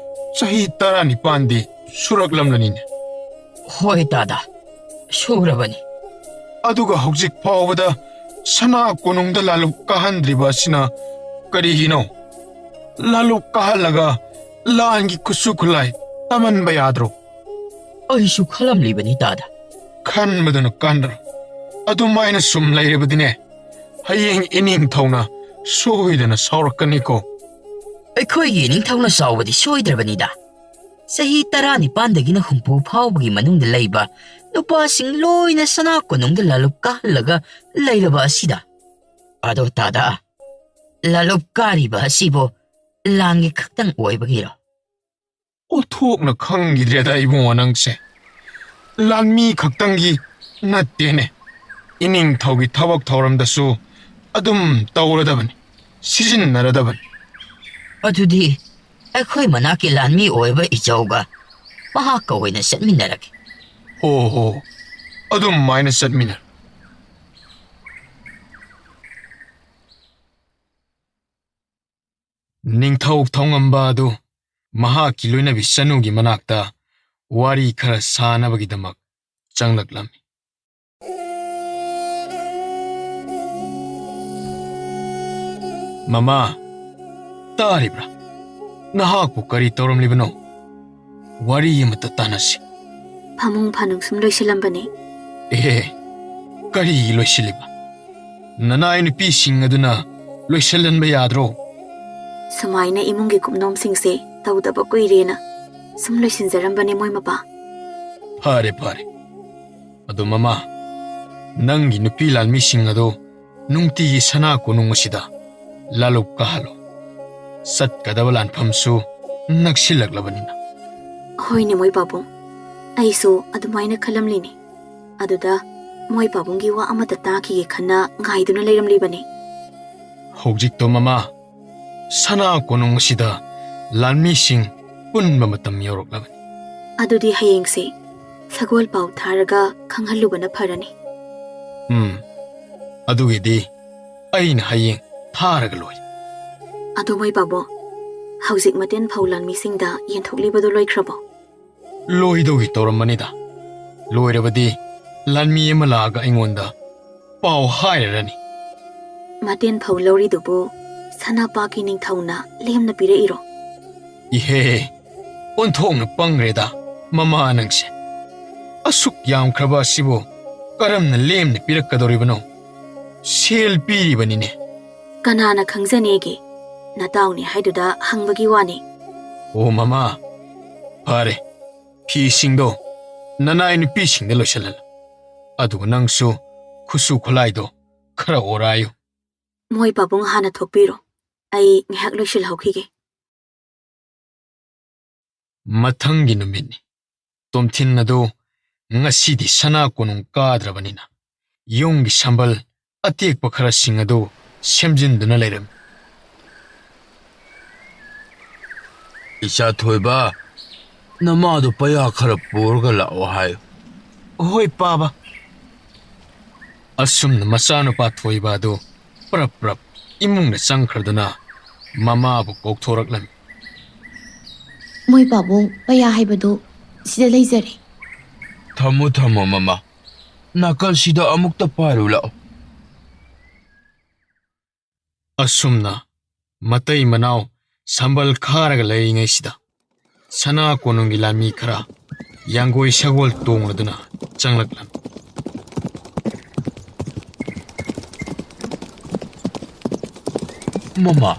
ꯆꯍꯤ 19ꯗꯤ ꯁꯨꯔꯛꯂꯝꯂꯅꯤꯅꯦ. ꯍꯣꯏ ꯇꯥꯗ, ꯁꯨꯔꯕꯅꯤ. ꯑꯗꯨꯒ ꯍꯧꯖꯤꯛ ꯐꯥꯎꯕꯗ ꯁꯅꯥ ꯀꯣꯅꯨꯡꯗ ꯂꯥꯂꯨꯛ ꯀꯥꯍꯟꯗ꯭ꯔꯤꯕ ꯑꯁꯤꯅ ꯀꯔꯤꯒꯤꯅꯣ? ꯂꯥꯂꯨꯛ ꯀꯥꯍꯜꯂꯒ ꯂꯥꯟꯒꯤ ꯈꯨꯠꯁꯨ ꯈꯨꯠꯂꯥꯏ ꯇꯝꯍꯟꯕ ꯌꯥꯗ꯭ꯔꯣ? ꯑꯩꯁꯨ ꯈꯜꯂꯝꯂꯤꯕꯅꯤ ꯇꯥꯗ. ꯈꯟꯕꯗꯨꯅ ꯀꯥꯟꯗ꯭ꯔꯣ? ꯑꯗꯨꯃꯥꯏꯅ ꯁꯨꯝ ꯂꯩꯔꯕꯗꯤꯅꯦ, ꯍꯌꯦꯡ ꯏꯅꯤꯡꯊꯧꯅ ꯁꯣꯏꯗꯅ ꯁꯥꯎꯔꯛꯀꯅꯤꯀꯣ. ꯑꯩꯈꯣꯏꯒꯤ ꯅꯤꯡꯊꯧꯅ ꯁꯥꯎꯕꯗꯤ ꯁꯣꯏꯗ꯭ꯔꯕꯅꯤꯗ. ꯆꯍꯤ 19ꯗꯒꯤꯅ 60 ꯐꯥꯎꯕꯒꯤ ꯃꯅꯨꯡꯗ ꯂꯩꯕ ꯅꯨꯄꯥꯁꯤꯡ ꯂꯣꯏꯅ ꯁꯅꯥ ꯀꯣꯅꯨꯡꯗ ꯂꯥꯂꯨꯛ ꯀꯥꯍꯜꯂꯒ ꯂꯩꯔꯕ ꯑꯁꯤꯗ. ꯑꯗꯣ ꯇꯥꯗ, ꯂꯥꯂꯨꯛ ꯀꯥꯔꯤꯕ ꯑꯁꯤꯕꯨ ꯂꯥꯟꯒꯤ ꯈꯛꯇꯪ ꯑꯣꯏꯕꯒꯤꯔꯣ? ꯑꯣꯊꯣꯛꯅ ꯈꯪꯈꯤꯗ꯭ꯔꯦꯗ ꯏꯕꯨꯡꯉꯣ ꯅꯪꯁꯦ. ꯂꯥꯟꯃꯤ ꯈꯛꯇꯪꯒꯤ ꯅꯠꯇꯦꯅꯦ, ꯏꯅꯤꯡꯊꯧꯒꯤ ꯊꯕꯛ ꯊꯧꯔꯝꯗꯁꯨ ꯑꯗꯨꯝ ꯇꯧꯔꯗꯕꯅꯤ, ꯁꯤꯖꯤꯟꯅꯔꯗꯕꯅꯤ. ꯑꯗꯨꯗꯤ ꯑꯩꯈꯣꯏ ꯃꯅꯥꯛꯀꯤ ꯂꯥꯟꯃꯤ ꯑꯣꯏꯕ ꯏꯆꯧꯒ ꯃꯍꯥꯛꯀ ꯑꯣꯏꯅ ꯆꯠꯃꯤꯟꯅꯔꯒꯦ. ꯍꯣ, ꯑꯗꯨꯃꯥꯏꯅ ꯆꯠꯃꯤꯟꯅꯔꯣ. ꯅꯤꯡꯊꯧ ꯊꯧꯉꯝꯕ ꯑꯗꯨ ꯃꯍꯥꯛꯀꯤ ꯂꯣꯏꯅꯕꯤ ꯆꯅꯨꯒꯤ ꯃꯅꯥꯛꯇ ꯋꯥꯔꯤ ꯈꯔ ꯁꯥꯅꯕꯒꯤꯗꯃꯛ ꯆꯪꯂꯛꯂꯝꯃꯤ. ꯃꯃꯥ, ꯇꯥꯔꯤꯕ꯭ꯔꯥ? ꯅꯍꯥꯛꯄꯨ ꯀꯔꯤ ꯇꯧꯔꯝꯂꯤꯕꯅꯣ? ꯋꯥꯔꯤ ꯑꯃꯇ ꯇꯥꯟꯅꯁꯤ. ꯐꯃꯨꯡ ꯐꯥꯅꯨꯡ ꯁꯨꯝ ꯂꯣꯏꯁꯤꯜꯂꯝꯕꯅꯤ. ꯀꯔꯤ ꯂꯣꯏꯁꯤꯜꯂꯤꯕ? ꯅꯅꯥꯏ ꯅꯨꯄꯤꯁꯤꯡ ꯑꯗꯨꯅ ꯂꯣꯏꯁꯤꯜꯍꯟꯕ ꯌꯥꯗ꯭ꯔꯣ? ꯁꯨꯃꯥꯏꯅ ꯏꯃꯨꯡꯒꯤ ꯀꯨꯞꯅꯣꯝꯁꯤꯡꯁꯦ ꯇꯧꯗꯕ ꯀꯨꯏꯔꯦꯅ ꯁꯨꯝ ꯂꯣꯏꯁꯤꯟꯖꯔꯝꯕꯅꯦ ꯃꯣꯏ ꯃꯄꯥ. ꯐꯔꯦ. ꯑꯗꯣ ꯃꯃꯥ, ꯅꯪꯒꯤ ꯅꯨꯄꯤ ꯂꯥꯟꯃꯤꯁꯤꯡ ꯑꯗꯨ ꯅꯨꯡꯇꯤꯒꯤ ꯁꯅꯥ ꯀꯣꯅꯨꯡ ꯑꯁꯤꯗ ꯂꯥꯂꯨꯛ ꯀꯥꯍꯜꯂꯣ. ꯆꯠꯀꯗꯕ ꯂꯥꯟꯐꯝꯁꯨ ꯅꯛꯁꯤꯜꯂꯛꯂꯕꯅꯤꯅ. ꯍꯣꯏꯅꯦ ꯃꯣꯏ ꯄꯥꯕꯨꯡ, ꯑꯩꯁꯨ ꯑꯗꯨꯃꯥꯏꯅ ꯈꯜꯂꯝꯂꯤꯅꯤ. ꯑꯗꯨꯗ ꯃꯣꯏ ꯄꯥꯕꯨꯡꯒꯤ ꯋꯥ ꯑꯃꯇ ꯇꯥꯈꯤꯒꯦ ꯈꯟꯅ ꯉꯥꯏꯗꯨꯅ ꯂꯩꯔꯝꯂꯤꯕꯅꯤ. ꯍꯧꯖꯤꯛꯇꯣ ꯃꯃꯥ, ꯁꯅꯥ ꯀꯣꯅꯨꯡ ꯑꯁꯤꯗ ꯂꯥꯟꯃꯤꯁꯤꯡ ꯄꯨꯟꯕ ꯃꯇꯝ ꯌꯧꯔꯛꯂꯕꯅꯤ. ꯑꯗꯨꯗꯤ ꯍꯌꯦꯡꯁꯦ ꯁꯒꯣꯜ ꯄꯥꯎ ꯊꯥꯔꯒ ꯈꯪꯍꯜꯂꯨꯕꯅ ꯐꯔꯅꯤ. ꯑꯗꯨꯒꯤꯗꯤ ꯑꯩꯅ ꯍꯌꯦꯡ ꯊꯥꯔꯒ ꯂꯣꯏꯔꯦ. ꯑꯗꯣ ꯃꯣꯏ ꯄꯥꯕꯨꯡ, ꯍꯧꯖꯤꯛ ꯃꯇꯦꯟ ꯐꯧ ꯂꯥꯟꯃꯤꯁꯤꯡꯗ ꯌꯦꯟꯊꯣꯛꯂꯤꯕꯗꯣ ꯂꯣꯏꯈ꯭ꯔꯕꯣ? ꯂꯣꯏꯗꯧꯒꯤ ꯇꯧꯔꯝꯕꯅꯤꯗ. ꯂꯣꯏꯔꯕꯗꯤ ꯂꯥꯟꯃꯤ ꯑꯃ ꯂꯥꯛꯑꯒ ꯑꯩꯉꯣꯟꯗ ꯄꯥꯎ ꯍꯥꯏꯔꯔꯅꯤ. ꯃꯇꯦꯟ ꯐꯧ ꯂꯧꯔꯤꯗꯨꯕꯨ ꯁꯅꯥꯄꯥꯛꯀꯤ ꯅꯤꯡꯊꯧꯅ ꯂꯦꯝꯅ ꯄꯤꯔꯛꯏꯔꯣ? ꯏꯍꯦ, ꯑꯣꯟꯊꯣꯛꯅ ꯄꯪꯈ꯭ꯔꯦꯗ ꯃꯃꯥ ꯅꯪꯁꯦ. ꯑꯁꯨꯛ ꯌꯥꯝꯈ꯭ꯔꯕ ꯑꯁꯤꯕꯨ ꯀꯔꯝꯅ ꯂꯦꯝꯅ ꯄꯤꯔꯛꯀꯗꯧꯔꯤꯕꯅꯣ? ꯁꯦꯜ ꯄꯤꯔꯤꯕꯅꯤꯅꯦ. ꯀꯅꯥꯅ ꯈꯪꯖꯅꯦꯒꯦ? ꯅꯇꯥꯎꯅꯤ ꯍꯥꯏꯗꯨꯗ ꯍꯪꯕꯒꯤ ꯋꯥꯅꯤ. ꯑꯣ ꯃꯃꯥ, ꯐꯔꯦ. ꯐꯤꯁꯤꯡꯗꯣ ꯅꯅꯥꯏ ꯅꯨꯄꯤꯁꯤꯡꯗ ꯂꯣꯏꯁꯤꯜꯍꯜꯂꯨ. ꯑꯗꯨꯒ ꯅꯪꯁꯨ ꯈꯨꯠꯁꯨ ꯈꯨꯠꯂꯥꯏꯗꯣ ꯈꯔ ꯑꯣꯔꯥꯏꯌꯨ. ꯃꯣꯏ ꯄꯥꯕꯨꯡ ꯍꯥꯟꯅ ꯊꯣꯛꯄꯤꯔꯣ, ꯑꯩ ꯉꯥꯏꯍꯥꯛ ꯂꯣꯏꯁꯤꯜꯍꯧꯈꯤꯒꯦ. ꯃꯊꯪꯒꯤ ꯅꯨꯃꯤꯠꯅꯤ. ꯇꯣꯝꯊꯤꯟ ꯑꯗꯨ ꯉꯁꯤꯗꯤ ꯁꯅꯥ ꯀꯣꯅꯨꯡ ꯀꯥꯗ꯭ꯔꯕꯅꯤꯅ ꯌꯨꯝꯒꯤ ꯁꯝꯕꯜ ꯑꯇꯦꯛꯄ ꯈꯔꯁꯤꯡ ꯑꯗꯨ ꯁꯦꯝꯖꯤꯟꯗꯨꯅ ꯂꯩꯔꯝꯃꯤ꯫ ꯏꯆꯥ ꯊꯣꯏꯕ, ꯅꯃꯥꯗꯣ ꯄꯩꯌꯥ ꯈꯔ ꯄꯨꯔꯒ ꯂꯥꯛꯑꯣ ꯍꯥꯏꯌꯨ꯫ ꯍꯣꯏ ꯄꯥꯕ꯫ ꯑꯁꯨꯝꯅ ꯃꯆꯥꯅꯨꯄꯥ ꯊꯣꯏꯕ ꯑꯗꯨ ꯄ꯭ꯔꯞ ꯄ꯭ꯔꯞ ꯏꯃꯨꯡꯗ ꯆꯪꯈ꯭ꯔꯗꯨꯅ ꯃꯃꯥꯕꯨ ꯀꯧꯊꯣꯔꯛꯂꯝꯃꯤ꯫ ꯃꯣꯏ ꯄꯥꯕꯨꯡ ꯄꯩꯌꯥ ꯍꯥꯏꯕꯗꯨ ꯁꯤꯗ ꯂꯩꯖꯔꯦ꯫ ꯊꯝꯃꯣ ꯊꯝꯃꯣ ꯃꯃꯥ, ꯅꯥꯀꯜꯁꯤꯗ ꯑꯃꯨꯛꯇ ꯄꯥꯏꯔꯨ ꯂꯥꯛꯑꯣ꯫ ꯑꯁꯨꯝꯅ ꯃꯇꯩ ꯃꯅꯥꯎ ꯁꯝꯕꯜ ꯈꯥꯔꯒ ꯂꯩꯔꯤꯉꯩꯁꯤꯗ ꯁꯅꯥ ꯀꯣꯅꯨꯡꯒꯤ ꯂꯥꯟꯃꯤ ꯈꯔ ꯌꯥꯡꯒꯣꯏ ꯁꯒꯣꯜ ꯇꯣꯡꯂꯗꯨꯅ ꯆꯪꯂꯛꯂꯝꯃꯤ꯫ ꯃꯃꯥ,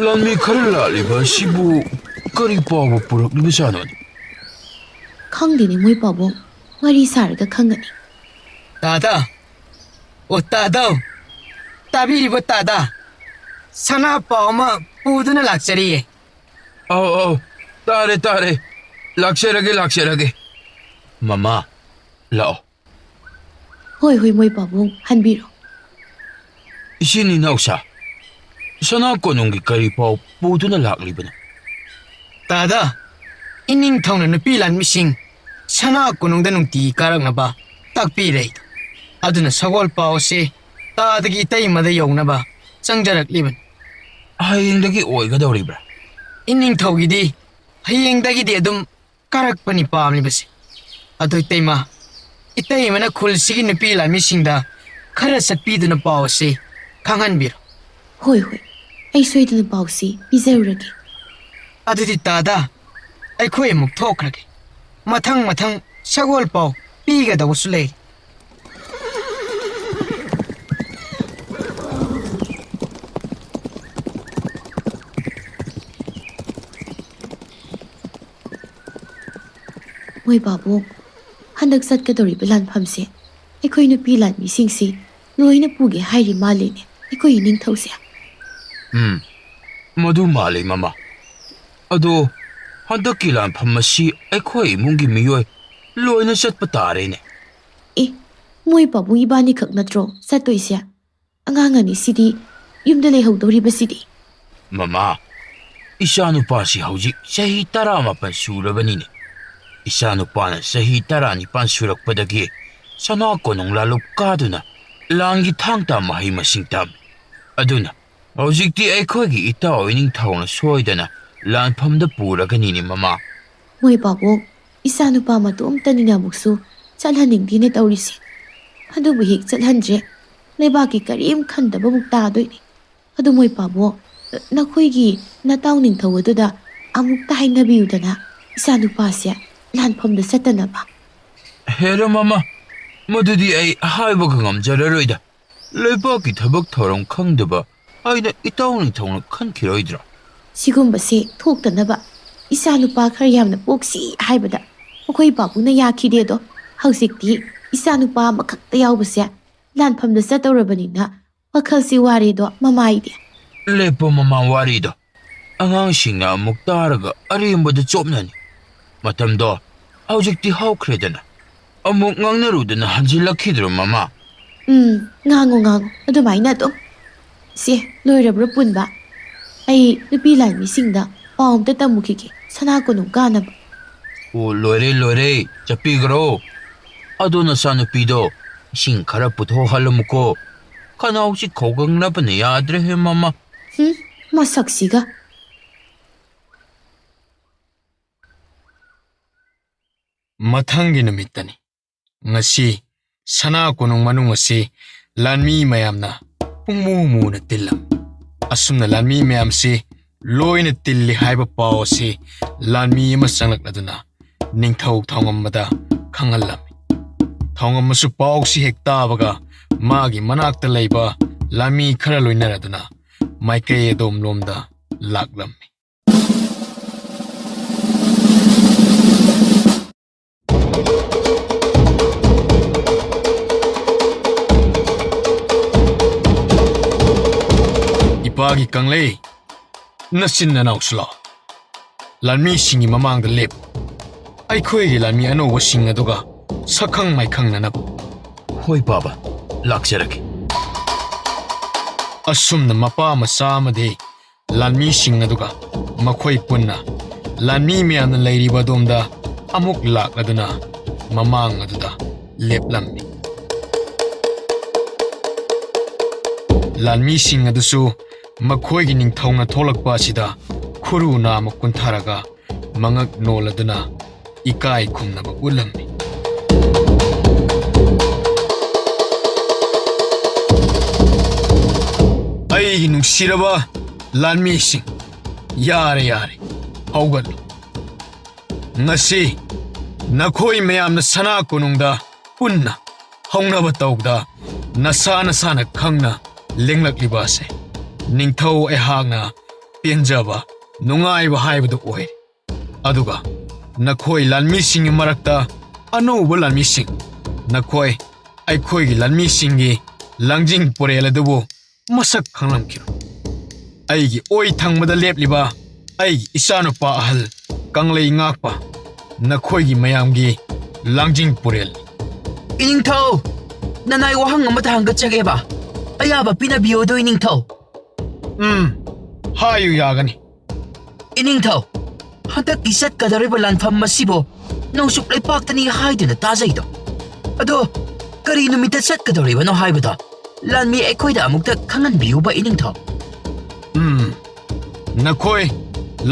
ꯂꯥꯟꯃꯤ ꯈꯔ ꯂꯥꯛꯂꯤꯕ ꯑꯁꯤꯕꯨ ꯀꯔꯤ ꯄꯥꯎꯕ ꯄꯨꯔꯛꯂꯤꯕꯖꯥꯠꯅꯣꯅꯦ? ꯈꯪꯗꯦꯅꯦ ꯃꯣꯏ ꯄꯥꯕꯨꯡ, ꯋꯥꯔꯤ ꯁꯥꯔꯒ ꯈꯪꯒꯅꯤ꯫ ꯇꯥꯗ, ꯑꯣ ꯇꯥꯗꯧ, ꯇꯥꯕꯤꯔꯤꯕꯣ ꯇꯥꯗ? ꯁꯅꯥ ꯄꯥꯎ ꯑꯃ ꯄꯨꯗꯨꯅ ꯂꯥꯛꯆꯔꯤꯌꯦ꯫ ꯑꯧ ꯑꯧ, ꯇꯥꯔꯦ ꯇꯥꯔꯦ, ꯂꯥꯛꯆꯔꯒꯦ ꯂꯥꯛꯆꯔꯒꯦ꯫ ꯃꯃꯥ, ꯂꯥꯛꯑꯣ꯫ ꯍꯣꯏ ꯍꯣꯏ ꯃꯣꯏ ꯄꯥꯕꯨꯡ, ꯍꯟꯕꯤꯔꯣ꯫ ꯏꯆꯤꯟ ꯏꯅꯥꯎꯁꯥ, ꯁꯅꯥ ꯀꯣꯅꯨꯡꯒꯤ ꯀꯔꯤ ꯄꯥꯎ ꯄꯨꯗꯨꯅ ꯂꯥꯛꯂꯤꯕꯅꯣ? ꯇꯥꯗ, ꯏꯅꯤꯡꯊꯧꯅ ꯅꯨꯄꯤ ꯂꯥꯟꯃꯤꯁꯤꯡ ꯁꯅꯥ ꯀꯣꯅꯨꯡꯗ ꯅꯨꯡꯇꯤꯒꯤ ꯀꯥꯔꯛꯅꯕ ꯇꯥꯛꯄꯤꯔꯛꯏ꯫ ꯑꯗꯨꯅ ꯁꯒꯣꯜ ꯄꯥꯎ ꯑꯁꯤ ꯇꯥꯗꯒꯤ ꯏꯇꯩꯃꯗ ꯌꯧꯅꯕ ꯆꯪꯖꯔꯛꯂꯤꯕꯅꯤ꯫ ꯍꯌꯦꯡꯗꯒꯤ ꯑꯣꯏꯒꯗꯧꯔꯤꯕ꯭ꯔꯥ? ꯏꯅꯤꯡꯊꯧꯒꯤꯗꯤ ꯍꯌꯦꯡꯗꯒꯤꯗꯤ ꯑꯗꯨꯝ ꯀꯥꯔꯛꯄꯅꯤ ꯄꯥꯝꯂꯤꯕꯁꯦ꯫ ꯑꯗꯨ ꯏꯇꯩꯃꯅ ꯈꯨꯜꯁꯤꯒꯤ ꯅꯨꯄꯤ ꯂꯥꯟꯃꯤꯁꯤꯡꯗ ꯈꯔ ꯆꯠꯄꯤꯗꯨꯅ ꯄꯥꯎ ꯑꯁꯤ ꯈꯪꯍꯟꯕꯤꯔꯣ꯫ ꯍꯣꯏ ꯍꯣꯏ, ꯑꯩ ꯁꯣꯏꯗꯅ ꯄꯥꯎꯁꯤ ꯄꯤꯖꯔꯨꯔꯒꯦ꯫ ꯑꯗꯨꯗꯤ ꯇꯥꯗ, ꯑꯩꯈꯣꯏ ꯑꯃꯨꯛ ꯊꯣꯛꯈ꯭ꯔꯒꯦ꯫ ꯃꯊꯪ ꯁꯒꯣꯜ ꯄꯥꯎ ꯄꯤꯒꯗꯧꯕꯁꯨ ꯂꯩꯔꯤ꯫ ꯃꯣꯏ ꯄꯥꯕꯨꯡ, ꯍꯟꯗꯛ ꯆꯠꯀꯗꯧꯔꯤꯕ ꯂꯥꯟꯐꯝꯁꯦ ꯑꯩꯈꯣꯏ ꯅꯨꯄꯤ ꯂꯥꯟꯃꯤꯁꯤꯡꯁꯤ ꯂꯣꯏꯅ ꯄꯨꯒꯦ ꯍꯥꯏꯔꯤ ꯃꯥꯜꯂꯤꯅꯦ ꯑꯩꯈꯣꯏ ꯅꯤꯡꯊꯧꯁꯦ꯫ ꯃꯗꯨ ꯃꯥꯜꯂꯤ ꯃꯃꯥ꯫ ꯑꯗꯣ ꯍꯟꯗꯛꯀꯤ ꯂꯥꯟꯐꯝ ꯑꯁꯤ ꯑꯩꯈꯣꯏ ꯏꯃꯨꯡꯒꯤ ꯃꯤꯑꯣꯏ ꯂꯣꯏꯅ ꯆꯠꯄ ꯇꯥꯔꯦꯅꯦ꯫ ꯑꯦ, ꯃꯣꯏ ꯄꯥꯕꯨꯡ ꯏꯕꯥꯅꯤꯈꯛ ꯅꯠꯇ꯭ꯔꯣ ꯆꯠꯇꯣꯏꯁꯦ? ꯑꯉꯥꯡ ꯑꯅꯤꯁꯤꯗꯤ ꯌꯨꯝꯗ ꯂꯩꯍꯧꯗꯧꯔꯤꯕꯁꯤꯗꯤ? ꯃꯃꯥ, ꯏꯆꯥꯅꯨꯄꯥꯁꯤ ꯍꯧꯖꯤꯛ ꯆꯍꯤ 19 ꯁꯨꯔꯕꯅꯤꯅꯦ꯫ ꯏꯆꯥꯅꯨꯄꯥꯅ ꯆꯍꯤ 19 ꯁꯨꯔꯛꯄꯗꯒꯤ ꯁꯅꯥ ꯀꯣꯅꯨꯡ ꯂꯥꯂꯨꯞ ꯀꯥꯗꯨꯅ ꯂꯥꯟꯒꯤ ꯊꯥꯡ ꯇꯥ ꯃꯍꯩ ꯃꯁꯤꯡ ꯇꯝꯃꯤ꯫ ꯑꯗꯨꯅ ꯍꯧꯖꯤꯛꯇꯤ ꯑꯩꯈꯣꯏꯒꯤ ꯏꯇꯥꯎ ꯏꯅꯤꯡꯊꯧꯅ ꯁꯣꯏꯗꯅ ꯂꯥꯟꯐꯝꯗ ꯄꯨꯔꯒꯅꯤꯅꯦ ꯃꯃꯥ꯫ ꯃꯣꯏ ꯄꯥꯕꯨꯡ, ꯏꯆꯥꯅꯨꯄꯥ ꯃꯇꯣꯝꯇꯅꯤꯅ ꯑꯃꯨꯛꯁꯨ ꯆꯠꯍꯟꯅꯤꯡꯗꯦꯅꯦ ꯇꯧꯔꯤꯁꯦ꯫ ꯑꯗꯨꯕꯨ ꯍꯦꯛ ꯆꯠꯍꯟꯗ꯭ꯔꯦ ꯂꯩꯕꯥꯛꯀꯤ ꯀꯔꯤꯝ ꯈꯟꯗꯕꯃꯨꯛ ꯇꯥꯗꯣꯏꯅꯤ꯫ ꯑꯗꯨ ꯃꯣꯏ ꯄꯥꯕꯨꯡ, ꯅꯈꯣꯏꯒꯤ ꯅꯇꯥꯎ ꯅꯤꯡꯊꯧ ꯑꯗꯨꯗ ꯑꯃꯨꯛꯇ ꯍꯥꯏꯅꯕꯤꯌꯨꯗꯅ ꯏꯆꯥꯅꯨꯄꯥꯁꯦ ꯂꯥꯟꯐꯝꯗ ꯆꯠꯇꯅꯕ꯫ ꯍꯦꯔ ꯃꯃꯥ, ꯃꯗꯨꯗꯤ ꯑꯩ ꯍꯥꯏꯕꯒ ꯉꯝꯖꯔꯔꯣꯏꯗ꯫ ꯂꯩꯕꯥꯛꯀꯤ ꯊꯕꯛ ꯊꯧꯔꯝ ꯈꯪꯗꯕ ꯑꯩꯅ ꯏꯇꯥꯎ ꯅꯤꯡꯊꯧꯅ ꯈꯟꯈꯤꯔꯣꯏꯗ꯭ꯔꯥ? ꯁꯤꯒꯨꯝꯕꯁꯦ ꯊꯣꯛꯇꯅꯕ ꯏꯆꯥꯅꯨꯄꯥ ꯈꯔ ꯌꯥꯝꯅ ꯄꯣꯛꯁꯤ ꯍꯥꯏꯕꯗ ꯃꯈꯣꯏ ꯄꯥꯕꯨꯡꯅ ꯌꯥꯈꯤꯗꯦꯗꯣ꯫ ꯍꯧꯖꯤꯛꯇꯤ ꯏꯆꯥꯅꯨꯄꯥ ꯑꯃꯈꯛꯇ ꯌꯥꯎꯕꯁꯦ ꯂꯥꯟꯐꯝꯗ ꯆꯠꯇꯧꯔꯕꯅꯤꯅ ꯋꯥꯈꯜꯁꯤ ꯋꯥꯔꯦꯗꯣ ꯃꯃꯥꯏꯗꯤ꯫ ꯂꯦꯞꯄꯣ ꯃꯃꯥ ꯋꯥꯔꯤꯗꯣ꯫ ꯑꯉꯥꯡꯁꯤꯡꯅ ꯑꯃꯨꯛ ꯇꯥꯔꯒ ꯑꯔꯦꯝꯕꯗ ꯆꯣꯞꯅꯅꯤ꯫ ꯃꯇꯝꯗꯣ ꯍꯧꯖꯤꯛꯇꯤ ꯍꯧꯈ꯭ꯔꯦꯗꯅ꯫ ꯑꯃꯨꯛ ꯉꯥꯡꯅꯔꯨꯗꯅ ꯍꯟꯖꯤꯜꯂꯛꯈꯤꯗ꯭ꯔꯣ ꯃꯃꯥ? ꯉꯥꯡꯉꯣ ꯑꯗꯨꯃꯥꯏꯅ ꯑꯗꯨꯝ꯫ ꯁꯦ, ꯂꯣꯏꯔꯕ꯭ꯔꯥ ꯄꯨꯟꯕ? ꯑꯩ ꯅꯨꯄꯤ ꯂꯥꯟꯃꯤꯁꯤꯡꯗ ꯄꯥꯎ ꯑꯝꯇ ꯇꯝꯃꯨꯈꯤꯒꯦ ꯁꯅꯥ ꯀꯣꯅꯨꯡ ꯀꯥꯅꯕ꯫ ꯑꯣ, ꯂꯣꯏꯔꯦ, ꯆꯠꯄꯤꯈ꯭ꯔꯣ꯫ ꯑꯗꯣ ꯅꯆꯥꯅꯨꯄꯤꯗꯣ ꯏꯁꯤꯡ ꯈꯔ ꯄꯨꯊꯣꯛꯍꯜꯂꯝꯃꯨꯀꯣ꯫ ꯈꯅꯥꯎꯁꯤ ꯈꯧꯒꯪꯅꯕꯅ ꯌꯥꯗ꯭ꯔꯦꯍꯦ ꯃꯃꯥ꯫ ꯃꯁꯛꯁꯤꯒ꯫ ꯃꯊꯪꯒꯤ ꯅꯨꯃꯤꯠꯇꯅꯤ꯫ ꯉꯁꯤ ꯁꯅꯥ ꯀꯣꯅꯨꯡ ꯃꯅꯨꯡ ꯑꯁꯤ ꯂꯥꯟꯃꯤ ꯃꯌꯥꯝꯅ ꯄꯨꯡꯃꯨ ꯃꯨꯅ ꯇꯤꯜꯂꯝꯃꯤ꯫ ꯑꯁꯨꯝꯅ ꯂꯥꯟꯃꯤ ꯃꯌꯥꯝꯁꯤ ꯂꯣꯏꯅ ꯇꯤꯜꯂꯤ ꯍꯥꯏꯕ ꯄꯥꯎ ꯑꯁꯤ ꯂꯥꯟꯃꯤ ꯑꯃ ꯆꯪꯂꯛꯂꯗꯨꯅ ꯅꯤꯡꯊꯧ ꯊꯧꯉꯝꯕꯗ ꯈꯪꯍꯜꯂꯝꯃꯤ꯫ ꯊꯧꯉꯝꯕꯁꯨ ꯄꯥꯎꯁꯤ ꯍꯦꯛ ꯇꯥꯕꯒ ꯃꯥꯒꯤ ꯃꯅꯥꯛꯇ ꯂꯩꯕ ꯂꯥꯟꯃꯤ ꯈꯔ ꯂꯣꯏꯅꯔꯗꯨꯅ ꯃꯥꯏꯀꯩ ꯑꯗꯣꯝꯂꯣꯝꯗ ꯂꯥꯛꯂꯝꯃꯤ꯫ ꯏꯄꯥꯒꯤ ꯀꯪꯂꯩ, ꯅꯆꯤꯟ ꯅꯅꯥꯎꯁꯨ ꯂꯥꯛꯑꯣ꯫ ꯂꯥꯟꯃꯤꯁꯤꯡꯒꯤ ꯃꯃꯥꯡꯗ ꯂꯦꯞꯄꯨ꯫ ꯑꯩꯈꯣꯏꯒꯤ ꯂꯥꯟꯃꯤ ꯑꯅꯧꯕꯁꯤꯡ ꯑꯗꯨꯒ ꯁꯛꯈꯪ ꯃꯥꯏꯈꯪꯅꯅꯕ꯫ ꯍꯣꯏ ꯕꯥꯕꯥ, ꯂꯥꯛꯆꯔꯒꯦ꯫ ꯑꯁꯨꯝꯅ ꯃꯄꯥ ꯃꯆꯥ ꯑꯃꯗꯤ ꯂꯥꯟꯃꯤꯁꯤꯡ ꯑꯗꯨꯒ ꯃꯈꯣꯏ ꯄꯨꯟꯅ ꯂꯥꯟꯃꯤ ꯃꯌꯥꯝꯅ ꯂꯩꯔꯤꯕ ꯑꯗꯣꯝꯗ ꯑꯃꯨꯛ ꯂꯥꯛꯂꯗꯨꯅ ꯃꯃꯥꯡ ꯑꯗꯨꯗ ꯂꯦꯞꯂꯝꯃꯤ꯫ ꯂꯥꯟꯃꯤꯁꯤꯡ ꯑꯗꯨꯁꯨ ꯃꯈꯣꯏꯒꯤ ꯅꯤꯡꯊꯧꯅ ꯊꯣꯛꯂꯛꯄ ꯑꯁꯤꯗ ꯈꯨꯔꯨ ꯅꯥꯝꯃ ꯀꯨꯟꯊꯔꯒ ꯃꯉꯛ ꯅꯣꯜꯂꯗꯨꯅ ꯏꯀꯥꯏ ꯈꯨꯝꯅꯕ ꯎꯠꯂꯝꯃꯤ꯫ ꯑꯩꯒꯤ ꯅꯨꯡꯁꯤꯔꯕ ꯂꯥꯟꯃꯤꯁꯤꯡ, ꯌꯥꯔꯦ ꯌꯥꯔꯦ, ꯍꯧꯒꯠꯂꯨ꯫ ꯉꯁꯤ ꯅꯈꯣꯏ ꯃꯌꯥꯝꯅ ꯁꯅꯥ ꯀꯣꯅꯨꯡꯗ ꯄꯨꯟꯅ ꯍꯧꯅꯕ ꯇꯧꯕꯗ ꯅꯁꯥ ꯅꯁꯥꯅ ꯈꯪꯅ ꯂꯦꯡꯂꯛꯂꯤꯕ ꯑꯁꯦ ꯅꯤꯡꯊꯧ ꯑꯩꯍꯥꯛꯅ ꯄꯦꯟꯖꯕ ꯅꯨꯡꯉꯥꯏꯕ ꯍꯥꯏꯕꯗꯨ ꯑꯣꯏ꯫ ꯑꯗꯨꯒ ꯅꯈꯣꯏ ꯂꯥꯟꯃꯤꯁꯤꯡꯒꯤ ꯃꯔꯛꯇ ꯑꯅꯧꯕ ꯂꯥꯟꯃꯤꯁꯤꯡ, ꯅꯈꯣꯏ ꯑꯩꯈꯣꯏꯒꯤ ꯂꯥꯟꯃꯤꯁꯤꯡꯒꯤ ꯂꯥꯡꯖꯤꯡ ꯄꯨꯔꯦꯜ ꯑꯗꯨꯕꯨ ꯃꯁꯛ ꯈꯪꯂꯝꯈꯤꯔꯣꯏ꯫ ꯑꯩꯒꯤ ꯑꯣꯏ ꯊꯪꯕꯗ ꯂꯦꯞꯂꯤꯕ ꯑꯩꯒꯤ ꯏꯆꯥꯅꯨꯄꯥ ꯑꯍꯜ ꯀꯪꯂꯩ ꯉꯥꯛꯄ ꯅꯈꯣꯏꯒꯤ ꯃꯌꯥꯝꯒꯤ ꯂꯥꯡꯖꯤꯡ ꯄꯨꯔꯦꯜꯅꯤ꯫ ꯏꯅꯤꯡꯊꯧ, ꯅꯅꯥꯏ ꯋꯥꯍꯪ ꯑꯃꯇ ꯍꯪꯒꯠꯆꯒꯦꯕ, ꯑꯌꯥꯕ ꯄꯤꯅꯕꯤꯌꯨꯗꯣ ꯏꯅꯤꯡꯊꯧ꯫ ꯍꯥꯏꯌꯨ ꯌꯥꯒꯅꯤ꯫ ꯏꯅꯤꯡꯊꯧ, ꯍꯟꯗꯛꯀꯤ ꯆꯠꯀꯗꯧꯔꯤꯕ ꯂꯥꯟꯐꯝ ꯑꯁꯤꯕꯨ ꯅꯣꯡꯆꯨꯞ ꯂꯩꯄꯥꯛꯇꯅꯤ ꯍꯥꯏꯗꯨꯅ ꯇꯥꯖꯩꯗꯣ꯫ ꯑꯗꯣ ꯀꯔꯤ ꯅꯨꯃꯤꯠꯇ ꯆꯠꯀꯗꯧꯔꯤꯕꯅꯣ ꯍꯥꯏꯕꯗꯣ ꯂꯥꯟꯃꯤ ꯑꯩꯈꯣꯏꯗ ꯑꯃꯨꯛꯇ ꯈꯪꯍꯟꯕꯤꯌꯨꯕ ꯏꯅꯤꯡꯊꯧ꯫ ꯅꯈꯣꯏ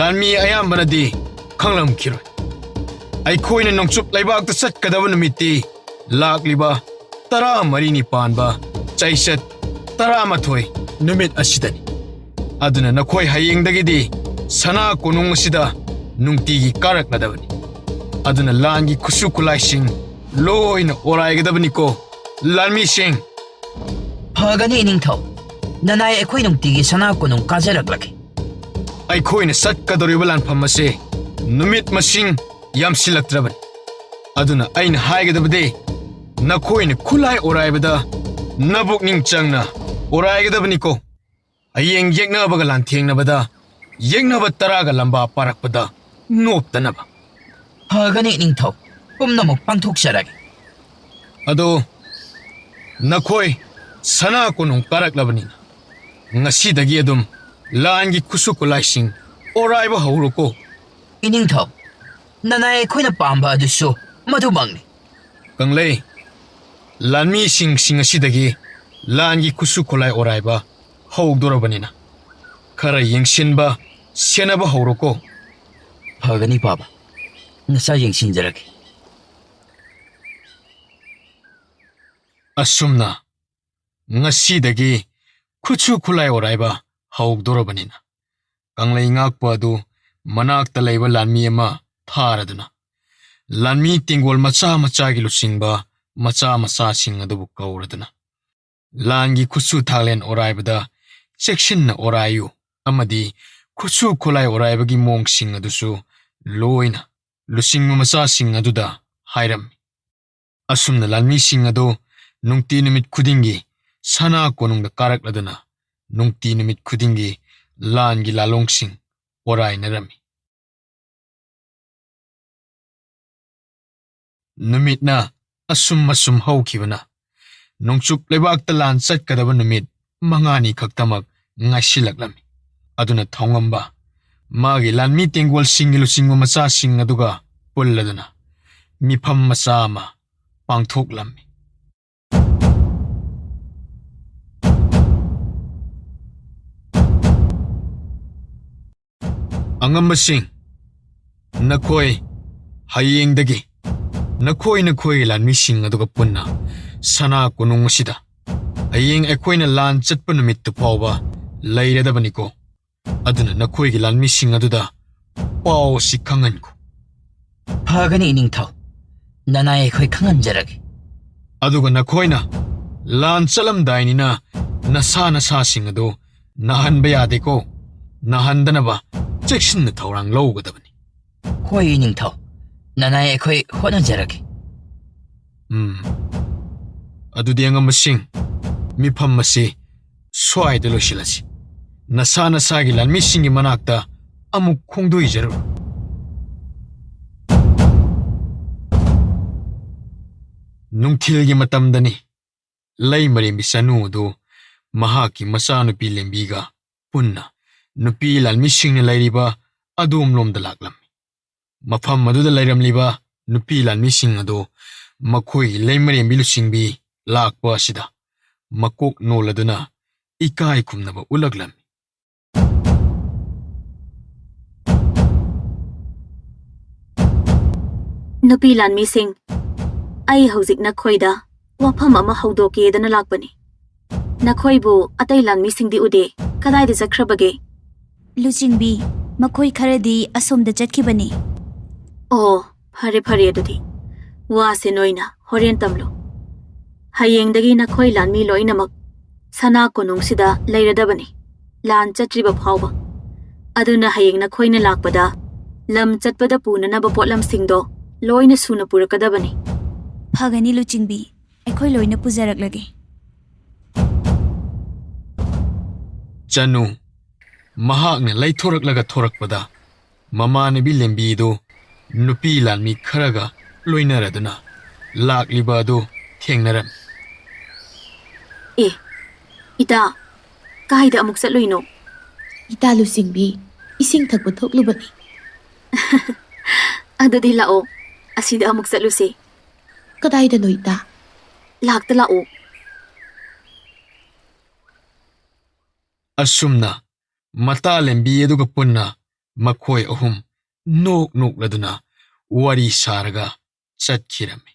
ꯂꯥꯟꯃꯤ ꯑꯌꯥꯝꯕꯅꯗꯤ ꯈꯪꯂꯝꯈꯤꯔꯣꯏ꯫ ꯑꯩꯈꯣꯏꯅ ꯅꯣꯡꯆꯨꯞ ꯂꯩꯕꯥꯛꯇ ꯆꯠꯀꯗꯕ ꯅꯨꯃꯤꯠꯇꯤ ꯂꯥꯛꯂꯤꯕ 14ꯅꯤ ꯄꯥꯟꯕ ꯆꯩꯆꯠ 11 ꯅꯨꯃꯤꯠ ꯑꯁꯤꯗꯅꯤ꯫ ꯑꯗꯨꯅ ꯅꯈꯣꯏ ꯍꯌꯦꯡꯗꯒꯤꯗꯤ ꯁꯅꯥ ꯀꯣꯅꯨꯡ ꯑꯁꯤꯗ ꯅꯨꯡꯇꯤꯒꯤ ꯀꯥꯔꯛꯂꯗꯕꯅꯤ꯫ ꯑꯗꯨꯅ ꯂꯥꯟꯒꯤ ꯈꯨꯠꯁꯨ ꯈꯨꯠꯂꯥꯏꯁꯤꯡ ꯂꯣꯏꯅ ꯑꯣꯔꯥꯏꯒꯗꯕꯅꯤꯀꯣ ꯂꯥꯟꯃꯤꯁꯤꯡ꯫ ꯐꯒꯅꯤ ꯏꯅꯤꯡꯊꯧ, ꯅꯅꯥꯏ ꯑꯩꯈꯣꯏ ꯅꯨꯡꯇꯤꯒꯤ ꯁꯅꯥ ꯀꯣꯅꯨꯡ ꯀꯥꯖꯔꯛꯂꯒꯦ꯫ ꯑꯩꯈꯣꯏꯅ ꯆꯠꯀꯗꯧꯔꯤꯕ ꯂꯥꯟꯐꯝ ꯑꯁꯤ ꯅꯨꯃꯤꯠ ꯃꯁꯤꯡ ꯌꯥꯝꯁꯤꯜꯂꯛꯇ꯭ꯔꯕꯅꯤ꯫ ꯑꯗꯨꯅ ꯑꯩꯅ ꯍꯥꯏꯒꯗꯕꯗꯤ ꯅꯈꯣꯏꯅ ꯈꯨꯠꯂꯥꯏ ꯑꯣꯔꯥꯏꯕꯗ ꯅꯕꯨꯛꯅꯤꯡ ꯆꯪꯅ ꯑꯣꯔꯥꯏꯒꯗꯕꯅꯤꯀꯣ꯫ ꯍꯌꯦꯡ ꯌꯦꯛꯅꯕꯒ ꯂꯥꯟꯊꯦꯡꯅꯕꯗ ꯌꯦꯛꯅꯕ ꯇꯔꯥꯒ ꯂꯝꯕꯥ ꯄꯥꯔꯛꯄꯗ ꯅꯣꯞꯇꯅꯕ꯫ ꯐꯒꯅꯤ ꯏꯅꯤꯡꯊꯧ, ꯄꯨꯝꯅꯃꯛ ꯄꯥꯡꯊꯣꯛꯆꯔꯒꯦ꯫ ꯑꯗꯣ ꯅꯈꯣꯏ ꯁꯅꯥ ꯀꯣꯅꯨꯡ ꯀꯥꯔꯛꯂꯕꯅꯤꯅ ꯉꯁꯤꯗꯒꯤ ꯑꯗꯨꯝ ꯂꯥꯟꯒꯤ ꯈꯨꯠꯁꯨ ꯈꯨꯠꯂꯥꯏꯁꯤꯡ ꯑꯣꯔꯥꯏꯕ ꯍꯧꯔꯣꯀꯣ꯫ ꯏꯅꯤꯡꯊꯧ, ꯅꯅꯥꯏ ꯑꯩꯈꯣꯏꯅ ꯄꯥꯝꯕ ꯑꯗꯨꯁꯨ ꯃꯗꯨꯃꯛꯅꯤ꯫ ꯀꯪꯂꯩ, ꯂꯥꯟꯃꯤꯁꯤꯡ ꯑꯁꯤꯗꯒꯤ ꯂꯥꯟꯒꯤ ꯈꯨꯠꯁꯨ ꯈꯨꯠꯂꯥꯏ ꯑꯣꯔꯥꯏꯕ ꯍꯧꯗꯣꯔꯕꯅꯤꯅ ꯈꯔ ꯌꯦꯡꯁꯤꯟꯕ ꯁꯦꯟꯅꯕ ꯍꯧꯔꯣꯀꯣ꯫ ꯐꯒꯅꯤ ꯄꯥꯕ, ꯉꯁꯥꯏ ꯌꯦꯡꯁꯤꯟꯖꯔꯒꯦ꯫ ꯑꯁꯨꯝꯅ ꯉꯁꯤꯗꯒꯤ ꯈꯨꯠꯁꯨ ꯈꯨꯠꯂꯥꯏ ꯑꯣꯔꯥꯏꯕ ꯍꯧꯗꯣꯔꯕꯅꯤꯅ ꯀꯪꯂꯩ ꯉꯥꯛꯄ ꯑꯗꯨ ꯃꯅꯥꯛꯇ ꯂꯩꯕ ꯂꯥꯟꯃꯤ ꯑꯃ ꯊꯥꯔꯗꯨꯅ ꯂꯥꯟꯃꯤ ꯇꯦꯡꯒꯣꯜ ꯃꯆꯥ ꯃꯆꯥꯒꯤ ꯂꯨꯆꯤꯡꯕ ꯃꯆꯥ ꯃꯆꯥꯁꯤꯡ ꯑꯗꯨꯕꯨ ꯀꯧꯔꯗꯨꯅ ꯂꯥꯟꯒꯤ ꯈꯨꯠꯁꯨ ꯊꯥꯛꯂꯦꯟ ꯑꯣꯔꯥꯏꯕꯗ ꯆꯦꯛꯁꯤꯟꯅ ꯑꯣꯔꯥꯏꯌꯨ ꯑꯃꯗꯤ ꯈꯨꯠꯁꯨ ꯈꯨꯠꯂꯥꯏ ꯑꯣꯔꯥꯏꯕꯒꯤ ꯃꯑꯣꯡꯁꯤꯡ ꯑꯗꯨꯁꯨ ꯂꯣꯏꯅ ꯂꯨꯆꯤꯡꯕ ꯃꯆꯥꯁꯤꯡ ꯑꯗꯨꯗ ꯍꯥꯏꯔꯝꯃꯤ꯫ ꯑꯁꯨꯝꯅ ꯂꯥꯟꯃꯤꯁꯤꯡ ꯑꯗꯨ ꯅꯨꯡꯇꯤ ꯅꯨꯃꯤꯠ ꯈꯨꯗꯤꯡꯒꯤ ꯁꯅꯥ ꯀꯣꯅꯨꯡꯗ ꯀꯥꯔꯛꯂꯗꯨꯅ ꯅꯨꯡꯇꯤ ꯅꯨꯃꯤꯠ ꯈꯨꯗꯤꯡꯒꯤ ꯂꯥꯟꯒꯤ ꯂꯥꯂꯣꯡꯁꯤꯡ ꯑꯣꯔꯥꯏꯅꯔꯝꯃꯤ꯫ ꯅꯨꯃꯤꯠꯅ ꯑꯁꯨꯝ ꯍꯧꯈꯤꯕꯅ ꯅꯣꯡꯆꯨꯞ ꯂꯩꯕꯥꯛꯇ ꯂꯥꯟ ꯆꯠꯀꯗꯕ ꯅꯨꯃꯤꯠ 5ꯅꯤ ꯈꯛꯇꯃꯛ ꯉꯥꯏꯁꯤꯜꯂꯛꯂꯝꯃꯤ꯫ ꯑꯗꯨꯅ ꯊꯧꯉꯝꯕ ꯃꯥꯒꯤ ꯂꯥꯟꯃꯤ ꯇꯦꯡꯒꯣꯜꯁꯤꯡꯒꯤ ꯂꯨꯆꯤꯡꯕ ꯃꯆꯥꯁꯤꯡ ꯑꯗꯨꯒ ꯄꯨꯜꯂꯗꯨꯅ ꯃꯤꯐꯝ ꯃꯆꯥ ꯑꯃ ꯄꯥꯡꯊꯣꯛꯂꯝꯃꯤ꯫ ꯑꯉꯝꯕꯁꯤꯡ, ꯅꯈꯣꯏ ꯍꯌꯦꯡꯗꯒꯤ ꯅꯈꯣꯏꯒꯤ ꯂꯥꯟꯃꯤꯁꯤꯡ ꯑꯗꯨꯒ ꯄꯨꯟꯅ ꯁꯅꯥ ꯀꯣꯅꯨꯡ ꯑꯁꯤꯗ ꯍꯌꯦꯡ ꯑꯩꯈꯣꯏꯅ ꯂꯥꯟ ꯆꯠꯄ ꯅꯨꯃꯤꯠꯇꯨ ꯐꯥꯎꯕ ꯂꯩꯔꯗꯕꯅꯤꯀꯣ꯫ ꯑꯗꯨꯅ ꯅꯈꯣꯏꯒꯤ ꯂꯥꯟꯃꯤꯁꯤꯡ ꯑꯗꯨꯗ ꯄꯥꯎ ꯑꯁꯤ ꯈꯪꯍꯟꯈꯣ꯫ ꯐꯒꯅꯤ ꯏꯅꯤꯡꯊꯧ, ꯅꯅꯥꯏ ꯑꯩꯈꯣꯏ ꯈꯪꯍꯟꯖꯔꯒꯦ꯫ ꯑꯗꯨꯒ ꯅꯈꯣꯏꯅ ꯂꯥꯟ ꯆꯠꯂꯝꯗꯥꯏꯅꯤꯅ ꯅꯁꯥꯁꯤꯡ ꯑꯗꯨ ꯅꯥꯍꯟꯕ ꯌꯥꯗꯦꯀꯣ꯫ ꯅꯥꯍꯟꯗꯅꯕ ꯆꯦꯛꯁꯤꯟꯅ ꯊꯧꯔꯥꯡ ꯂꯧꯒꯗꯕꯅꯤ꯫ ꯍꯣꯏ ꯏꯅꯤꯡꯊꯧ, ꯅꯅꯥꯏ ꯑꯩꯈꯣꯏ ꯍꯣꯠꯅꯖꯔꯒꯦ꯫ ꯑꯗꯨꯗꯤ ꯑꯉꯝꯕꯁꯤꯡ, ꯃꯤꯐꯝ ꯑꯁꯤ ꯁ꯭ꯋꯥꯏꯗ ꯂꯣꯏꯁꯤꯜꯂꯁꯤ꯫ ꯅꯁꯥꯒꯤ ꯂꯥꯟꯃꯤꯁꯤꯡꯒꯤ ꯃꯅꯥꯛꯇ ꯑꯃꯨꯛ ꯈꯣꯡꯗꯣꯏꯖꯔꯨ꯫ ꯅꯨꯡꯊꯤꯜꯒꯤ ꯃꯇꯝꯗꯅꯤ ꯂꯩꯃꯔꯦꯝꯕꯤ ꯆꯅꯨ ꯑꯗꯨ ꯃꯍꯥꯛꯀꯤ ꯃꯆꯥꯅꯨꯄꯤ ꯂꯦꯝꯕꯤꯒ ꯄꯨꯟꯅ ꯅꯨꯄꯤ ꯂꯥꯟꯃꯤꯁꯤꯡꯅ ꯂꯩꯔꯤꯕ ꯑꯗꯣꯝꯂꯣꯝꯗ ꯂꯥꯛꯂꯝꯃꯤ꯫ ꯃꯐꯝ ꯑꯗꯨꯗ ꯂꯩꯔꯝꯂꯤꯕ ꯅꯨꯄꯤ ꯂꯥꯟꯃꯤꯁꯤꯡ ꯑꯗꯨ ꯃꯈꯣꯏꯒꯤ ꯂꯩꯃꯔꯦꯝꯕꯤ ꯂꯨꯆꯤꯡꯕꯤ ꯂꯥꯛꯄ ꯑꯁꯤꯗ ꯃꯀꯣꯛ ꯅꯣꯜꯂꯗꯨꯅ ꯏꯀꯥꯏ ꯈꯨꯝꯅꯕ ꯎꯠꯂꯛꯂꯝꯃꯤ꯫ ꯅꯨꯄꯤ ꯂꯥꯟꯃꯤꯁꯤꯡ, ꯑꯩ ꯍꯧꯖꯤꯛ ꯅꯈꯣꯏꯗ ꯋꯥꯐꯝ ꯑꯃ ꯍꯧꯗꯣꯛꯀꯦꯗꯅ ꯂꯥꯛꯄꯅꯤ꯫ ꯅꯈꯣꯏꯕꯨ ꯑꯇꯩ ꯂꯥꯟꯃꯤꯁꯤꯡꯗꯤ ꯎꯗꯦ, ꯀꯗꯥꯏꯗ ꯆꯠꯈ꯭ꯔꯕꯒꯦ? ꯂꯨꯆꯤꯡꯕꯤ, ꯃꯈꯣꯏ ꯈꯔꯗꯤ ꯑꯁꯣꯝꯗ ꯆꯠꯈꯤꯕꯅꯤ꯫ ꯑꯣ, ꯐꯔꯦ ꯐꯔꯦ ꯑꯗꯨꯗꯤ ꯋꯥꯁꯦ ꯅꯣꯏꯅ ꯍꯣꯔꯦꯟ ꯇꯝꯂꯣ꯫ ꯍꯌꯦꯡꯗꯒꯤ ꯅꯈꯣꯏ ꯂꯥꯟꯃꯤ ꯂꯣꯏꯅꯃꯛ ꯁꯅꯥ ꯀꯣꯅꯨꯡꯁꯤꯗ ꯂꯩꯔꯗꯕꯅꯤ, ꯂꯥꯟ ꯆꯠꯇ꯭ꯔꯤꯕ ꯐꯥꯎꯕ꯫ ꯑꯗꯨꯅ ꯍꯌꯦꯡ ꯅꯈꯣꯏꯅ ꯂꯥꯛꯄꯗ ꯂꯝ ꯆꯠꯄꯗ ꯄꯨꯅꯅꯕ ꯄꯣꯠꯂꯝꯁꯤꯡꯗꯣ ꯂꯣꯏꯅ ꯁꯨꯅ ꯄꯨꯔꯛꯀꯗꯕꯅꯤ꯫ ꯐꯒꯅꯤ ꯂꯨꯆꯤꯡꯕꯤ, ꯑꯩꯈꯣꯏ ꯂꯣꯏꯅ ꯄꯨꯖꯔꯛꯂꯒꯦ꯫ ꯆꯅꯨ ꯃꯍꯥꯛꯅ ꯂꯩꯊꯣꯔꯛꯂꯒ ꯊꯣꯔꯛꯄꯗ ꯃꯃꯥꯟꯅꯕꯤ ꯂꯦꯝꯕꯤꯗꯨ ꯅꯨꯄꯤ ꯂꯥꯟꯃꯤ ꯈꯔꯒ ꯂꯣꯏꯅꯔꯗꯨꯅ ꯂꯥꯛꯂꯤꯕ ꯑꯗꯨ ꯊꯦꯡꯅꯔꯝꯃꯤ꯫ ꯑꯦ, ꯏꯇꯥ, ꯀꯥꯏꯗ ꯑꯃꯨꯛ ꯆꯠꯂꯨꯏꯅꯣ? ꯏꯇꯥ ꯂꯨꯆꯤꯡꯕꯤ, ꯏꯁꯤꯡ ꯊꯛꯄ ꯊꯣꯛꯂꯨꯕꯅꯤ꯫ ꯑꯗꯨꯗꯤ ꯂꯥꯛꯑꯣ, ꯑꯁꯤꯗ ꯑꯃꯨꯛ ꯆꯠꯂꯨꯁꯤ꯫ ꯀꯗꯥꯏꯗꯅꯣ ꯏꯇꯥ? ꯂꯥꯛꯇ ꯂꯥꯛꯑꯣ꯫ ꯑꯁꯨꯝꯅ ꯃꯇꯥ ꯂꯦꯝꯕꯤ ꯑꯗꯨꯒ ꯄꯨꯟꯅ ꯃꯈꯣꯏ ꯑꯍꯨꯝ ꯅꯣꯛ ꯅꯣꯛꯂꯗꯨꯅ ꯋꯥꯔꯤ ꯁꯥꯔꯒ ꯆꯠꯈꯤꯔꯝꯃꯤ꯫